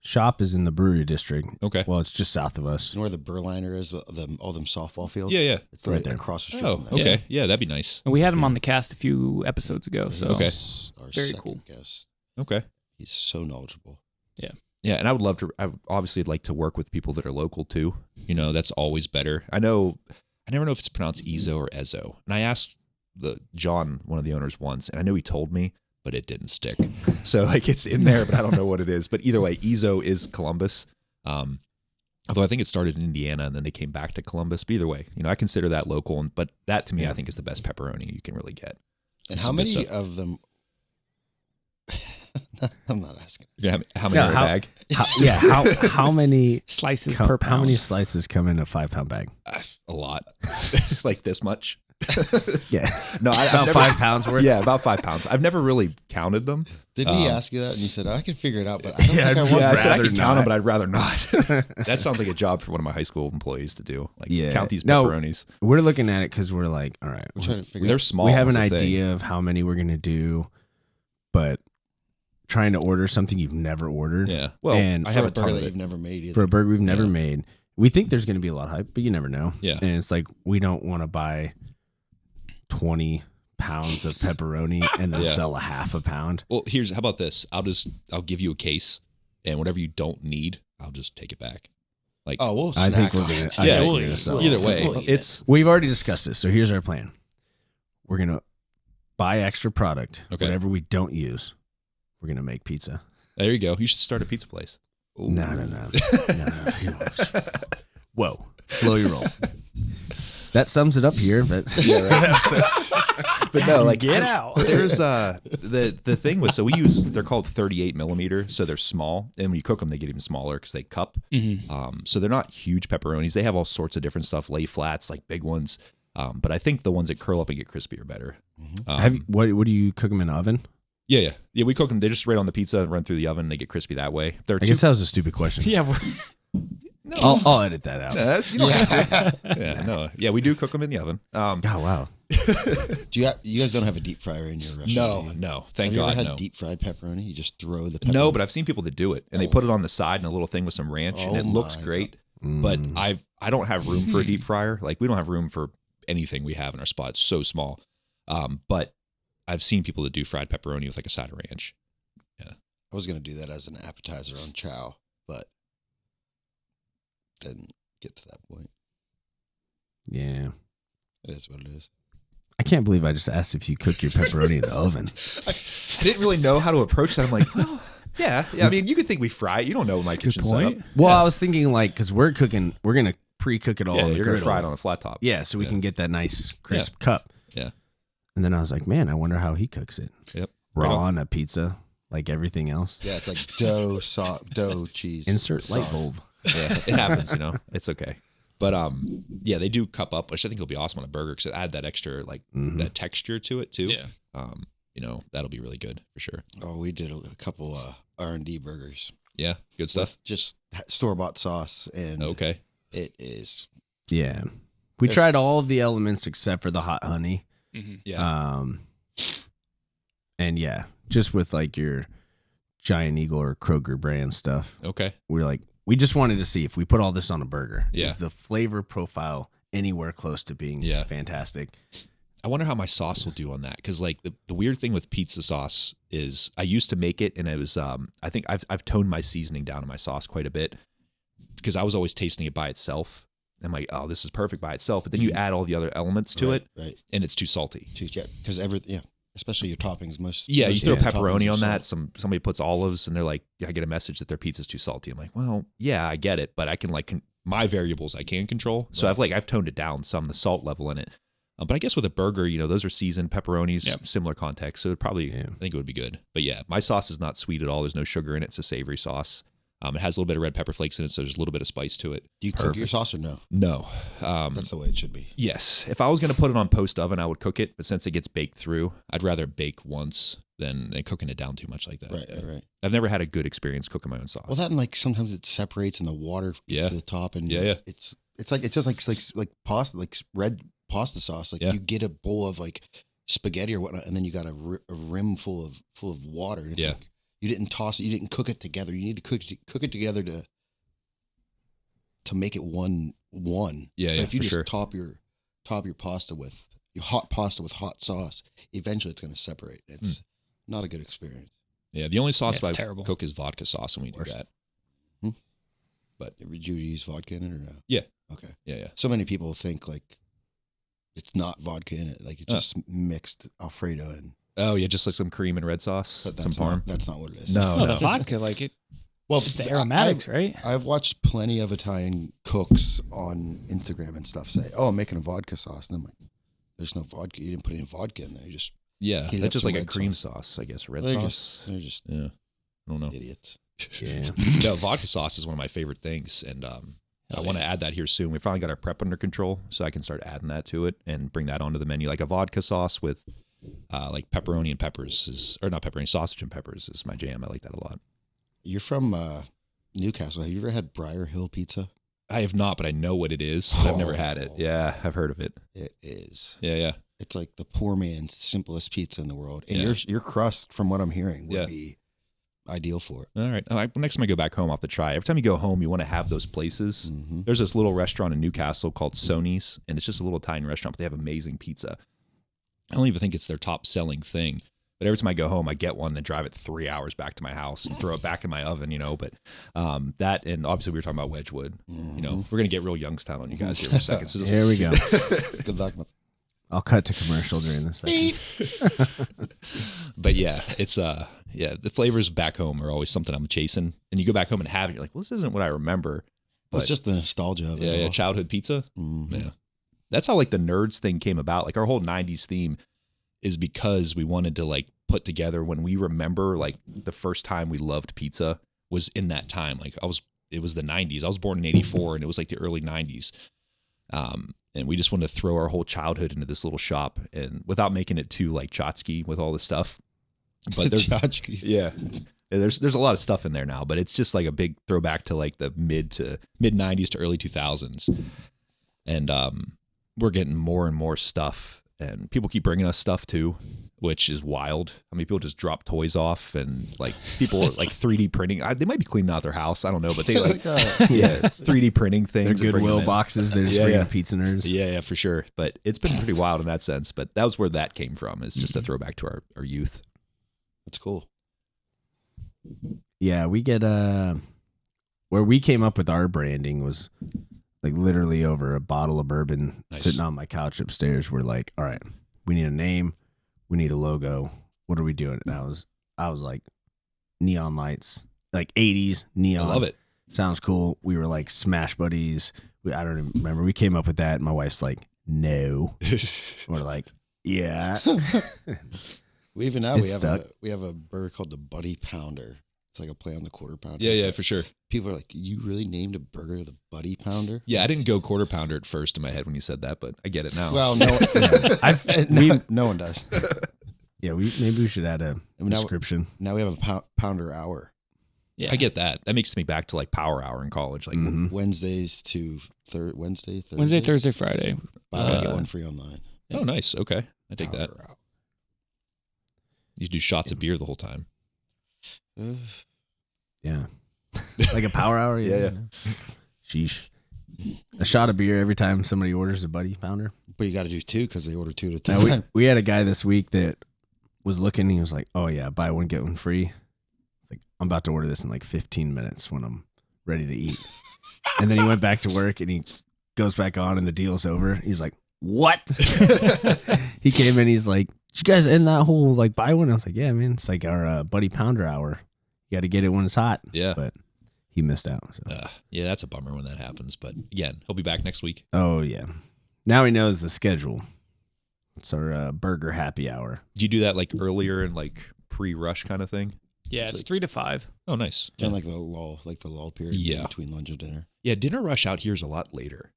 shop is in the brewery district. Okay. Well, it's just south of us. You know where the Berliner is? All them softball fields? Yeah. It's right there. Across the street. Oh, okay. Yeah, that'd be nice. And we had him on the cast a few episodes ago. So okay. Our very second cool guest. Okay. He's so knowledgeable. Yeah. Yeah, and I would love to. I would obviously like to work with people that are local too. That's always better. I never know if it's pronounced Ezo or Ezo. And I asked John, one of the owners, once, and I know he told me, but it didn't stick. So like it's in there, but I don't know what it is. But either way, Ezo is Columbus. Although I think it started in Indiana and then they came back to Columbus. But either way, I consider that local. But that to me, I think is the best pepperoni you can really get. And how many of them? I'm not asking. Yeah, how many in a bag? How many slices per pound? How many slices come in a 5-pound bag? A lot, like this much. Yeah, no, about 5 pounds worth. Yeah, about 5 pounds. I've never really counted them. Didn't he ask you that? And you said, I can figure it out, but I don't think I want. I said I could count them, but I'd rather not. That sounds like a job for one of my high school employees to do. Like count these pepperonis. No, we're looking at it because we're like, all right, we're trying to figure. They're small. We have an idea of how many we're gonna do, but trying to order something you've never ordered. Yeah. Well, and I have a burger that you've never made either. For a burger we've never made. We think there's going to be a lot of hype, but you never know. Yeah. And it's like, we don't want to buy 20 pounds of pepperoni and then sell a half a pound. Well, how about this? I'll give you a case, and whatever you don't need, I'll just take it back. Like, we'll I think snack we're on going it. to sell. Either way, we've already discussed this. So here's our plan. We're going to buy extra product. Okay. Whatever we don't use, we're going to make pizza. There you go. You should start a pizza place. No. Whoa. Slow your roll. That sums it up here. But no, like get out. There's the thing with they're called 38 millimeter, so they're small, and when you cook them, they get even smaller because they cup. Mm-hmm. So they're not huge pepperonis. They have all sorts of different stuff, lay flats, like big ones. But I think the ones that curl up and get crispy are better. What do you cook them in the oven? Yeah. We cook them. They just right on the pizza, run through the oven, and they get crispy that way. I guess that was a stupid question. Yeah. No. I'll edit that out. You don't have to. Yeah, we do cook them in the oven. Oh, wow. You guys don't have a deep fryer in your restaurant? No. Thank God. Have you ever no. had deep fried pepperoni? You just throw the pepperoni? No, but I've seen people that do it, and they put it on the side in a little thing with some ranch, and it looks great. But I don't have room for a deep fryer. Like, we don't have room for anything we have in our spot. It's so small. But I've seen people that do fried pepperoni with like a side of ranch. Yeah, I was going to do that as an appetizer on chow, but didn't get to that point. Yeah. It is what it is. I can't believe I just asked if you cook your pepperoni in the oven. I didn't really know how to approach that. I'm like, well, yeah. I mean, you could think we fry it. You don't know my kitchen setup. Well, I was thinking like, because we're going to pre-cook it all. Yeah, on the you're going to griddle. fry it on a flat top. Yeah, so we can get that nice crisp cup. Yeah. And then I was like, man, I wonder how he cooks it. Yep. Raw on a pizza, like everything else. Yeah, it's like dough, cheese. Insert light bulb. Yeah, it happens, It's okay. But yeah, they do cup up, which I think will be awesome on a burger because it add that extra that texture to it too. Yeah. That'll be really good for sure. Oh, we did a couple R&D burgers. Yeah, good stuff. With just store-bought sauce, and okay, it is. Yeah, we tried all of the elements except for the hot honey. Mm-hmm. Yeah. And yeah, just with like your Giant Eagle or Kroger brand stuff. Okay. We just wanted to see if we put all this on a burger. Yeah. Is the flavor profile anywhere close to being fantastic? I wonder how my sauce will do on that because like the weird thing with pizza sauce is I used to make it and it was I think I've toned my seasoning down in my sauce quite a bit because I was always tasting it by itself. I'm like, oh, this is perfect by itself, but then you add all the other elements to it, and it's too salty. Because especially your toppings. You throw pepperoni on that. Somebody puts olives, and they're like, I get a message that their pizza's too salty. I'm like, well, yeah, I get it, but I can my variables I can control. So I've toned it down some, the salt level in it. But I guess with a burger, those are seasoned pepperonis, similar context. So it probably, I think it would be good. But yeah, my sauce is not sweet at all. There's no sugar in it. It's a savory sauce. It has a little bit of red pepper flakes in it, so there's a little bit of spice to it. Do you cook your sauce or no? No. That's the way it should be. Yes. If I was going to put it on post oven, I would cook it. But since it gets baked through, I'd rather bake once than cooking it down too much like that. Right. I've never had a good experience cooking my own sauce. Well, that and like sometimes it separates and the water to the top, and it's just like pasta, like red pasta sauce. Like you get a bowl of like spaghetti or whatnot, and then you got a rim full of water. And it's like, you didn't toss it. You didn't cook it together. You need to cook it together to make it one. Yeah, but if you just sure. top your pasta with your hot pasta with hot sauce, eventually it's going to separate. It's not a good experience. Yeah, the only sauce I cook is vodka sauce, and we do that. But would you use vodka in it or no? Yeah. Okay. Yeah. So many people think like it's not vodka in it, like it's just mixed Alfredo and. Oh yeah, just like some cream and red sauce, but some parm. That's not what it is. No, the vodka, like it. Well, it's just the aromatics, right? I've watched plenty of Italian cooks on Instagram and stuff say, "Oh, I'm making a vodka sauce," and I'm like, "There's no vodka. You didn't put any vodka in there. You just that's just like a cream sauce, I guess. Red sauce. They're just I don't know, idiots." Yeah, no, vodka sauce is one of my favorite things, and I want to add that here soon. We finally got our prep under control, so I can start adding that to it and bring that onto the menu, like a vodka sauce with. Like pepperoni and peppers sausage and peppers is my jam. I like that a lot. You're from Newcastle. Have you ever had Briar Hill pizza? I have not, but I know what it is. I've never had it. Yeah, I've heard of it. It is. Yeah. It's like the poor man's simplest pizza in the world. And your crust, from what I'm hearing, would be ideal for it. All right. Next time I go back home, I'll have to try. Every time you go home, you want to have those places. Mm-hmm. There's this little restaurant in Newcastle called Sony's, and it's just a little Italian restaurant, but they have amazing pizza. I don't even think it's their top selling thing. But every time I go home, I get one and drive it 3 hours back to my house and throw it back in my oven, But that, and obviously we were talking about Wedgwood. Mm-hmm. We're going to get real Youngstown on you guys here for a second. So here we go. Good luck. I'll cut to commercial during this segment. But yeah, it's the flavors back home are always something I'm chasing. And you go back home and have it, you're like, well, this isn't what I remember. But it's just the nostalgia of it. Yeah, childhood pizza. Mm-hmm. Yeah. That's how like the nerds thing came about. Like our whole 90s theme is because we wanted to like put together when we remember like the first time we loved pizza was in that time. Like it was the 90s. I was born in 84 and it was like the early 90s. And we just wanted to throw our whole childhood into this little shop and without making it too like Chotsky with all this stuff. But there's there's a lot of stuff in there now, but it's just like a big throwback to like the mid 90s to early 2000s. And we're getting more and more stuff. And people keep bringing us stuff too, which is wild. I mean, people just drop toys off and like people like 3D printing. They might be cleaning out their house. I don't know, but they like 3D printing things. They're Goodwill boxes. They're just bringing pizza nerds. Yeah, for sure. But it's been pretty wild in that sense. But that was where that came from. It's just a throwback to our youth. That's cool. Yeah, we get where we came up with our branding was like literally over a bottle of bourbon sitting on my couch upstairs. We're like, all right, we need a name. We need a logo. What are we doing? And I was like, neon lights, like 80s neon. I love it. Sounds cool. We were like Smash Buddies. I don't even remember. We came up with that. And my wife's like, no. We're like, yeah. We have a burger called the Buddy Pounder. It's like a play on the Quarter Pounder. Yeah, for sure. People are like, you really named a burger the Buddy Pounder? Yeah, I didn't go Quarter Pounder at first in my head when you said that, but I get it now. Well, no one does. Yeah, maybe we should add a description. Now we have a pounder hour. Yeah, I get that. That makes me back to like Power Hour in college, like Wednesdays to Thursday, Thursday, Friday. Buy one, get one free online. Oh, nice. Okay, I take that. Hour. You do shots of beer the whole time. Yeah. Like a power hour? Yeah. Sheesh. A shot of beer every time somebody orders a Buddy Pounder. But you got to do two because they order two at a time. Now, we had a guy this week that was looking. He was like, oh, yeah, buy one, get one free. It's like, I'm about to order this in like 15 minutes when I'm ready to eat. And then he went back to work and he goes back on and the deal's over. He's like, what? He came in. He's like, did you guys end that whole like buy one? I was like, yeah, man. It's like our Buddy Pounder hour. You got to get it when it's hot. Yeah. But he missed out. So. Yeah, that's a bummer when that happens. But again, he'll be back next week. Oh, yeah. Now he knows the schedule. It's our burger happy hour. Do you do that like earlier and like pre-rush kind of thing? Yeah, it's like 3 to 5. Oh, nice. Kind of like the lull period between lunch and dinner. Yeah, dinner rush out here is a lot later.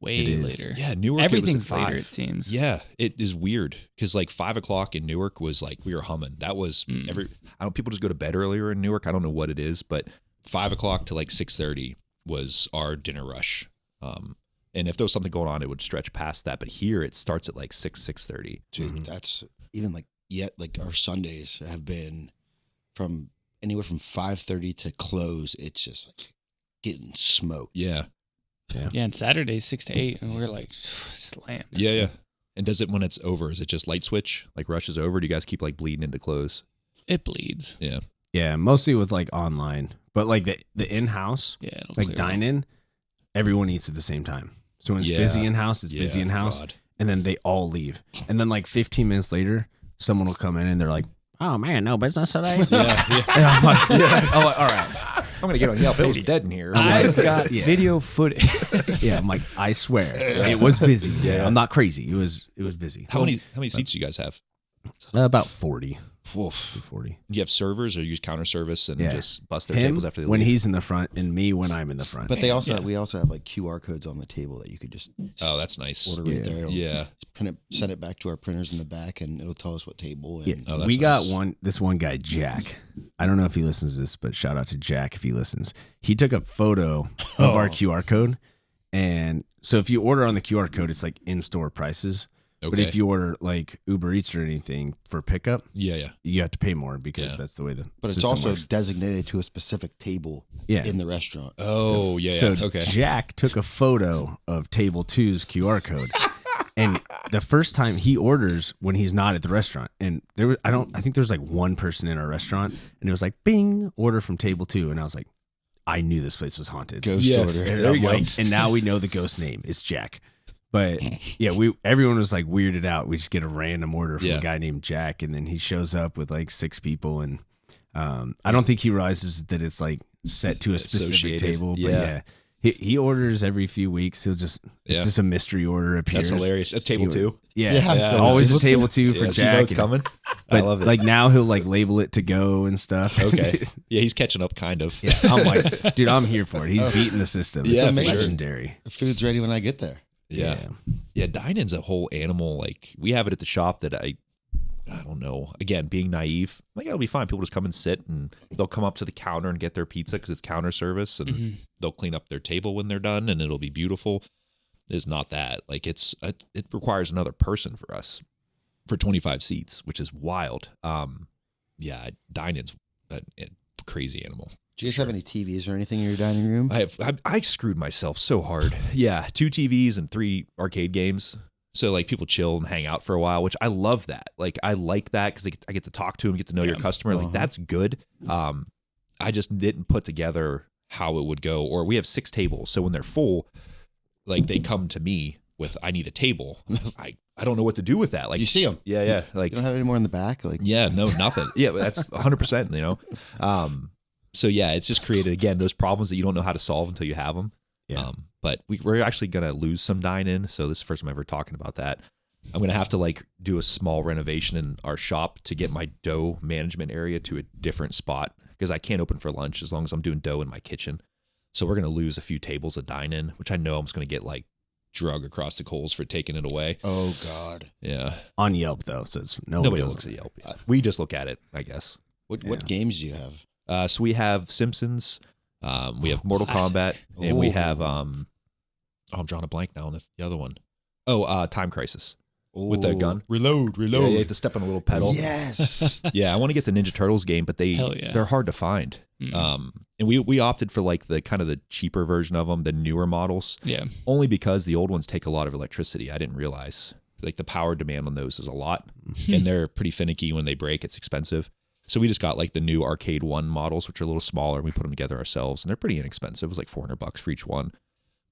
Way later. Yeah, Newark. Everything's later, it seems. Yeah, it is weird because like 5 o'clock in Newark was like we were humming. That was people just go to bed earlier in Newark. I don't know what it is, but 5 o'clock to like 6:30 was our dinner rush. And if there was something going on, it would stretch past that. But here it starts at like 6:30. Dude, that's even like our Sundays have been from anywhere from 5:30 to close. It's just like getting smoked. Yeah. Yeah, and Saturdays 6 to 8, and we're like slammed. Yeah. And does it when it's over? Is it just light switch? Like rush is over? Do you guys keep like bleeding into close? It bleeds. Yeah. Yeah, mostly with like online, but like the in-house, like dine-in, everyone eats at the same time. So when it's busy in-house, it's busy in-house, and then they all leave. And then like 15 minutes later, someone will come in and they're like, oh man, no business today? Yeah. And I'm like, oh, all right. I'm going to get on Yelp. It was dead in here. I've got video footage. Yeah, I'm like, I swear, it was busy. Yeah, I'm not crazy. It was busy. How many seats do you guys have? About 40. Woof. 40. Do you have servers or use counter service and just bust their Him tables after they leave? when he's in the front and me when I'm in the front. But we also have like QR codes on the table that you could just that's nice. Order right there. Yeah. Send it back to our printers in the back and it'll tell us what table. And we got this one guy, Jack. I don't know if he listens to this, but shout out to Jack if he listens. He took a photo of our QR code. And so if you order on the QR code, it's like in-store prices. But if you order like Uber Eats or anything for pickup, you have to pay more because that's the way the. But it's also designated to a specific table in the restaurant. Oh, So Jack took a photo of Table 2's QR code. And the first time he orders when he's not at the restaurant, and I think there's like one person in our restaurant, and it was like, bing, order from Table 2. And I was like, I knew this place was haunted. Ghost order. And I'm like, and now we know the ghost name. It's Jack. But yeah, everyone was like weirded out. We just get a random order from a guy named Jack, and then he shows up with like 6 people, and I don't think he realizes that it's like set to a specific table. But he orders every few weeks. It's just a mystery order appears. That's hilarious. At Table 2. Always a Table 2 for Jack. So you know it's coming. I love it. Like now he'll like label it to go and stuff. Okay. Yeah, he's catching up kind of. Yeah, I'm like, dude, I'm here for it. He's beating the system. It's legendary. The food's ready when I get there. Yeah. Dine-in's a whole animal. Like we have it at the shop that I don't know. Again, being naive, like it'll be fine. People just come and sit, and they'll come up to the counter and get their pizza because it's counter service, and they'll clean up their table when they're done, and it'll be beautiful. It's not that. Like it requires another person for us for 25 seats, which is wild. Dine-in's a crazy animal. Do you guys have any TVs or anything in your dining room? I screwed myself so hard. Yeah, 2 TVs and 3 arcade games. So like people chill and hang out for a while, which I love that. Like I like that because I get to talk to them, get to know your customer. Like that's good. I just didn't put together how it would go. Or we have 6 tables, so when they're full, like they come to me with, I need a table. I don't know what to do with that. Like you see them, yeah. Like you don't have any more in the back. Like nothing. Yeah, that's 100%. You know. So yeah, it's just created again those problems that you don't know how to solve until you have them. Yeah. But we're actually gonna lose some dine-in, so this is the first time I'm ever talking about that. I'm gonna have to like do a small renovation in our shop to get my dough management area to a different spot because I can't open for lunch as long as I'm doing dough in my kitchen. So we're gonna lose a few tables of dine-in, which I know I'm just gonna get like drug across the coals for taking it away. Oh God. Yeah. On Yelp though, so it's nobody looks at Yelp. We just look at it, I guess. What games do you have? So we have Simpsons, we have Mortal Kombat, and we have I'm drawing a blank now on the other one. Time Crisis with the gun. Reload. Yeah, you have to step on a little pedal. Yes. Yeah, I want to get the Ninja Turtles game, but they're hard to find. And we opted for like the kind of the cheaper version of them, the newer models. Yeah. Only because the old ones take a lot of electricity. I didn't realize like the power demand on those is a lot, and they're pretty finicky when they break. It's expensive. So we just got like the new Arcade 1 models, which are a little smaller, and we put them together ourselves, and they're pretty inexpensive. It was like $400 for each one.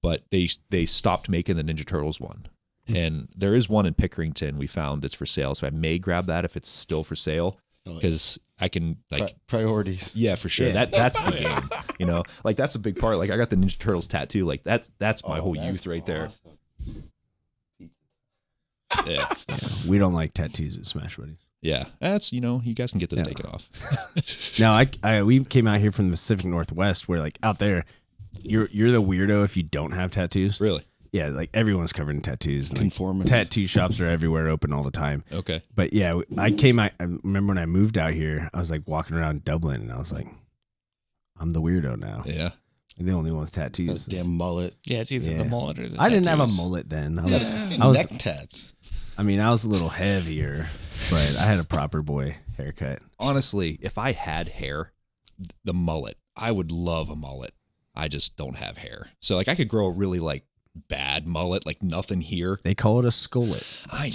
But they stopped making the Ninja Turtles one. And there is one in Pickerington we found that's for sale, so I may grab that if it's still for sale because I can like priorities. Yeah, for sure. Yeah. That's the game. You know, like that's a big part. Like I got the Ninja Turtles tattoo. Like that's my whole youth right there. Yeah. We don't like tattoos at Smash Buddies. Yeah, that's you guys can get those taken off. No, we came out here from the Pacific Northwest, where like out there, you're the weirdo if you don't have tattoos. Really? Yeah, like everyone's covered in tattoos. Conformist. Tattoo shops are everywhere, open all the time. Okay. But yeah, I remember when I moved out here, I was like walking around Dublin, and I was like, I'm the weirdo now. Yeah. I'm the only one with tattoos. That damn mullet. Yeah, it's either the mullet or the tattoos. I didn't have a mullet then. I was neck tats. I mean, I was a little heavier, but I had a proper boy haircut. Honestly, if I had hair, the mullet, I would love a mullet. I just don't have hair. So like I could grow a really like bad mullet, like nothing here. They call it a skullet. I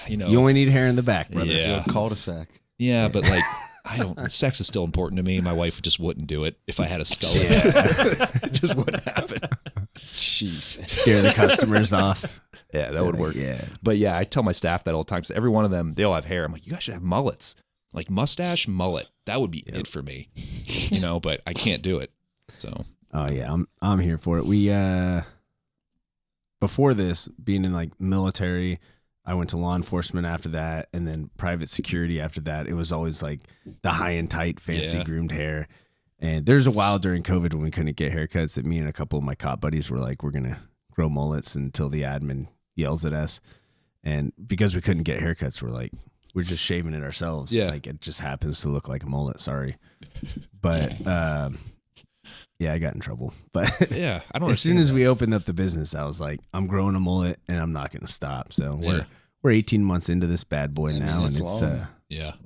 know. You only need hair in the back, brother. Yeah. Cul-de-sac. Yeah, but like sex is still important to me. My wife just wouldn't do it if I had a skullet. It just wouldn't happen. Jeez. Scare the customers off. Yeah, that would work. Yeah. But yeah, I tell my staff that all the time. So every one of them, they all have hair. I'm like, you guys should have mullets. Like mustache, mullet. That would be it for me. But I can't do it. So. Oh yeah, I'm here for it. We before this, being in like military, I went to law enforcement after that, and then private security after that. It was always like the high and tight, fancy groomed hair. And there's a while during COVID when we couldn't get haircuts that me and a couple of my cop buddies were like, we're gonna grow mullets until the admin yells at us. And because we couldn't get haircuts, we're just shaving it ourselves. Yeah. Like it just happens to look like a mullet. Sorry. But Yeah, I got in trouble. But yeah, I don't. As soon as we opened up the business, I was like, I'm growing a mullet and I'm not going to stop. So we're 18 months into this bad boy now, and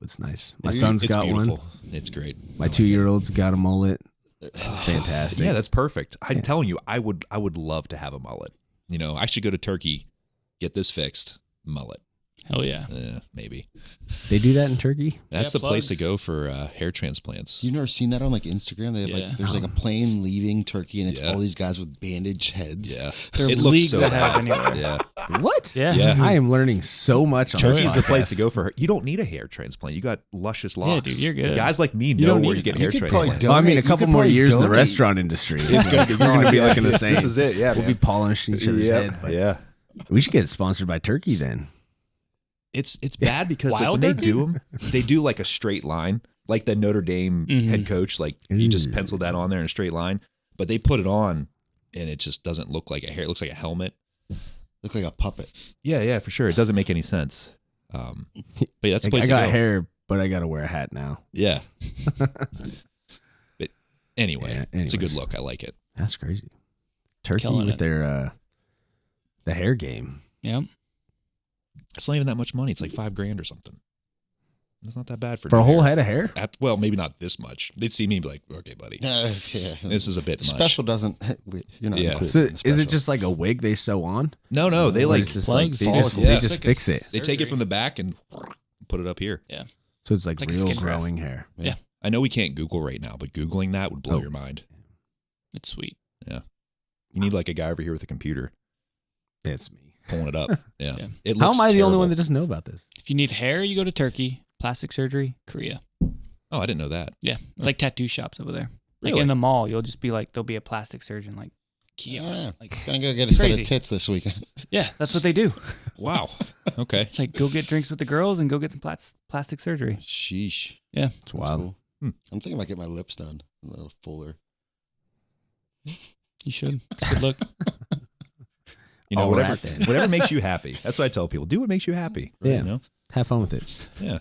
it's nice. My son's got beautiful. One. It's great. My 2-year-old's got a mullet. It's fantastic. Yeah, that's perfect. I'm telling you, I would love to have a mullet. You know, I should go to Turkey, get this fixed, mullet. Hell yeah. Maybe. They do that in Turkey? That's the place to go for hair transplants. You've never seen that on like Instagram? They have there's like a plane leaving Turkey and it's all these guys with bandaged heads. Yeah. It looks so bad anywhere. Yeah. What? Yeah. I am learning so much on Turkey's the place to go for hair. You don't need a hair transplant. You got luscious locks. Yeah, dude, you're good. Guys like me know where you get hair transplants. Well, I mean, a couple more years in the restaurant industry. It's going to be looking the same. This is it. Yeah. We'll be polishing each other's head. But we should get sponsored by Turkey then. It's bad because like, when they do them, they do like a straight line, like the Notre Dame head coach. Like he just penciled that on there in a straight line, but they put it on, and it just doesn't look like a hair. It looks like a helmet. Look like a puppet. Yeah, for sure. It doesn't make any sense. But yeah, that's a place I got to go. hair, but I got to wear a hat now. Yeah. But anyway, it's a good look. I like it. That's crazy. Turkey with their the hair game. Yep. It's not even that much money. It's like $5,000 or something. That's not that bad for a whole head of hair. Well, maybe not this much. They'd see me and be like, "Okay, buddy, this is a bit much." Special doesn't. You're not included. So is it just like a wig they sew on? No. They like plugs. They just fix it. They take it from the back and put it up here. Yeah. So it's like real growing hair. Yeah. I know we can't Google right now, but Googling that would blow your mind. It's sweet. Yeah. You need like a guy over here with a computer. It's me. Pulling it up. Yeah. It How am I terrible. the only one that doesn't know about this? If you need hair, you go to Turkey. Plastic surgery, Korea. Oh, I didn't know that. Yeah. It's like tattoo shops over there. Like Really? in the mall, you'll just be like, there'll be a plastic surgeon like kiosk. Like, gonna go get a set of tits this weekend. Yeah, that's what they do. Wow. Okay. It's like go get drinks with the girls and go get some plastic surgery. Sheesh. Yeah. It's wild. Cool. I'm thinking about getting my lips done. A little fuller. You should. It's a good look. You know, whatever makes you happy. That's what I tell people. Do what makes you happy. Right? Yeah. You know? Have fun with it. Yeah.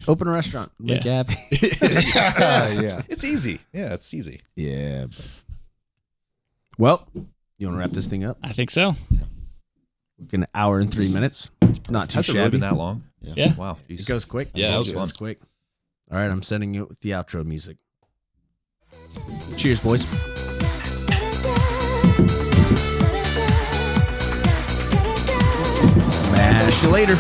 Open a restaurant. Make you happy. Yeah. It's easy. Yeah, it's easy. Yeah. Well, you want to wrap this thing up? I think so. An hour and 3 minutes. Not too Has it really shabby. been that long? Yeah. Wow. Geez. It goes quick. Yeah, that was fun. It goes quick. All right, I'm sending you with the outro music. Cheers, boys. Smash you later.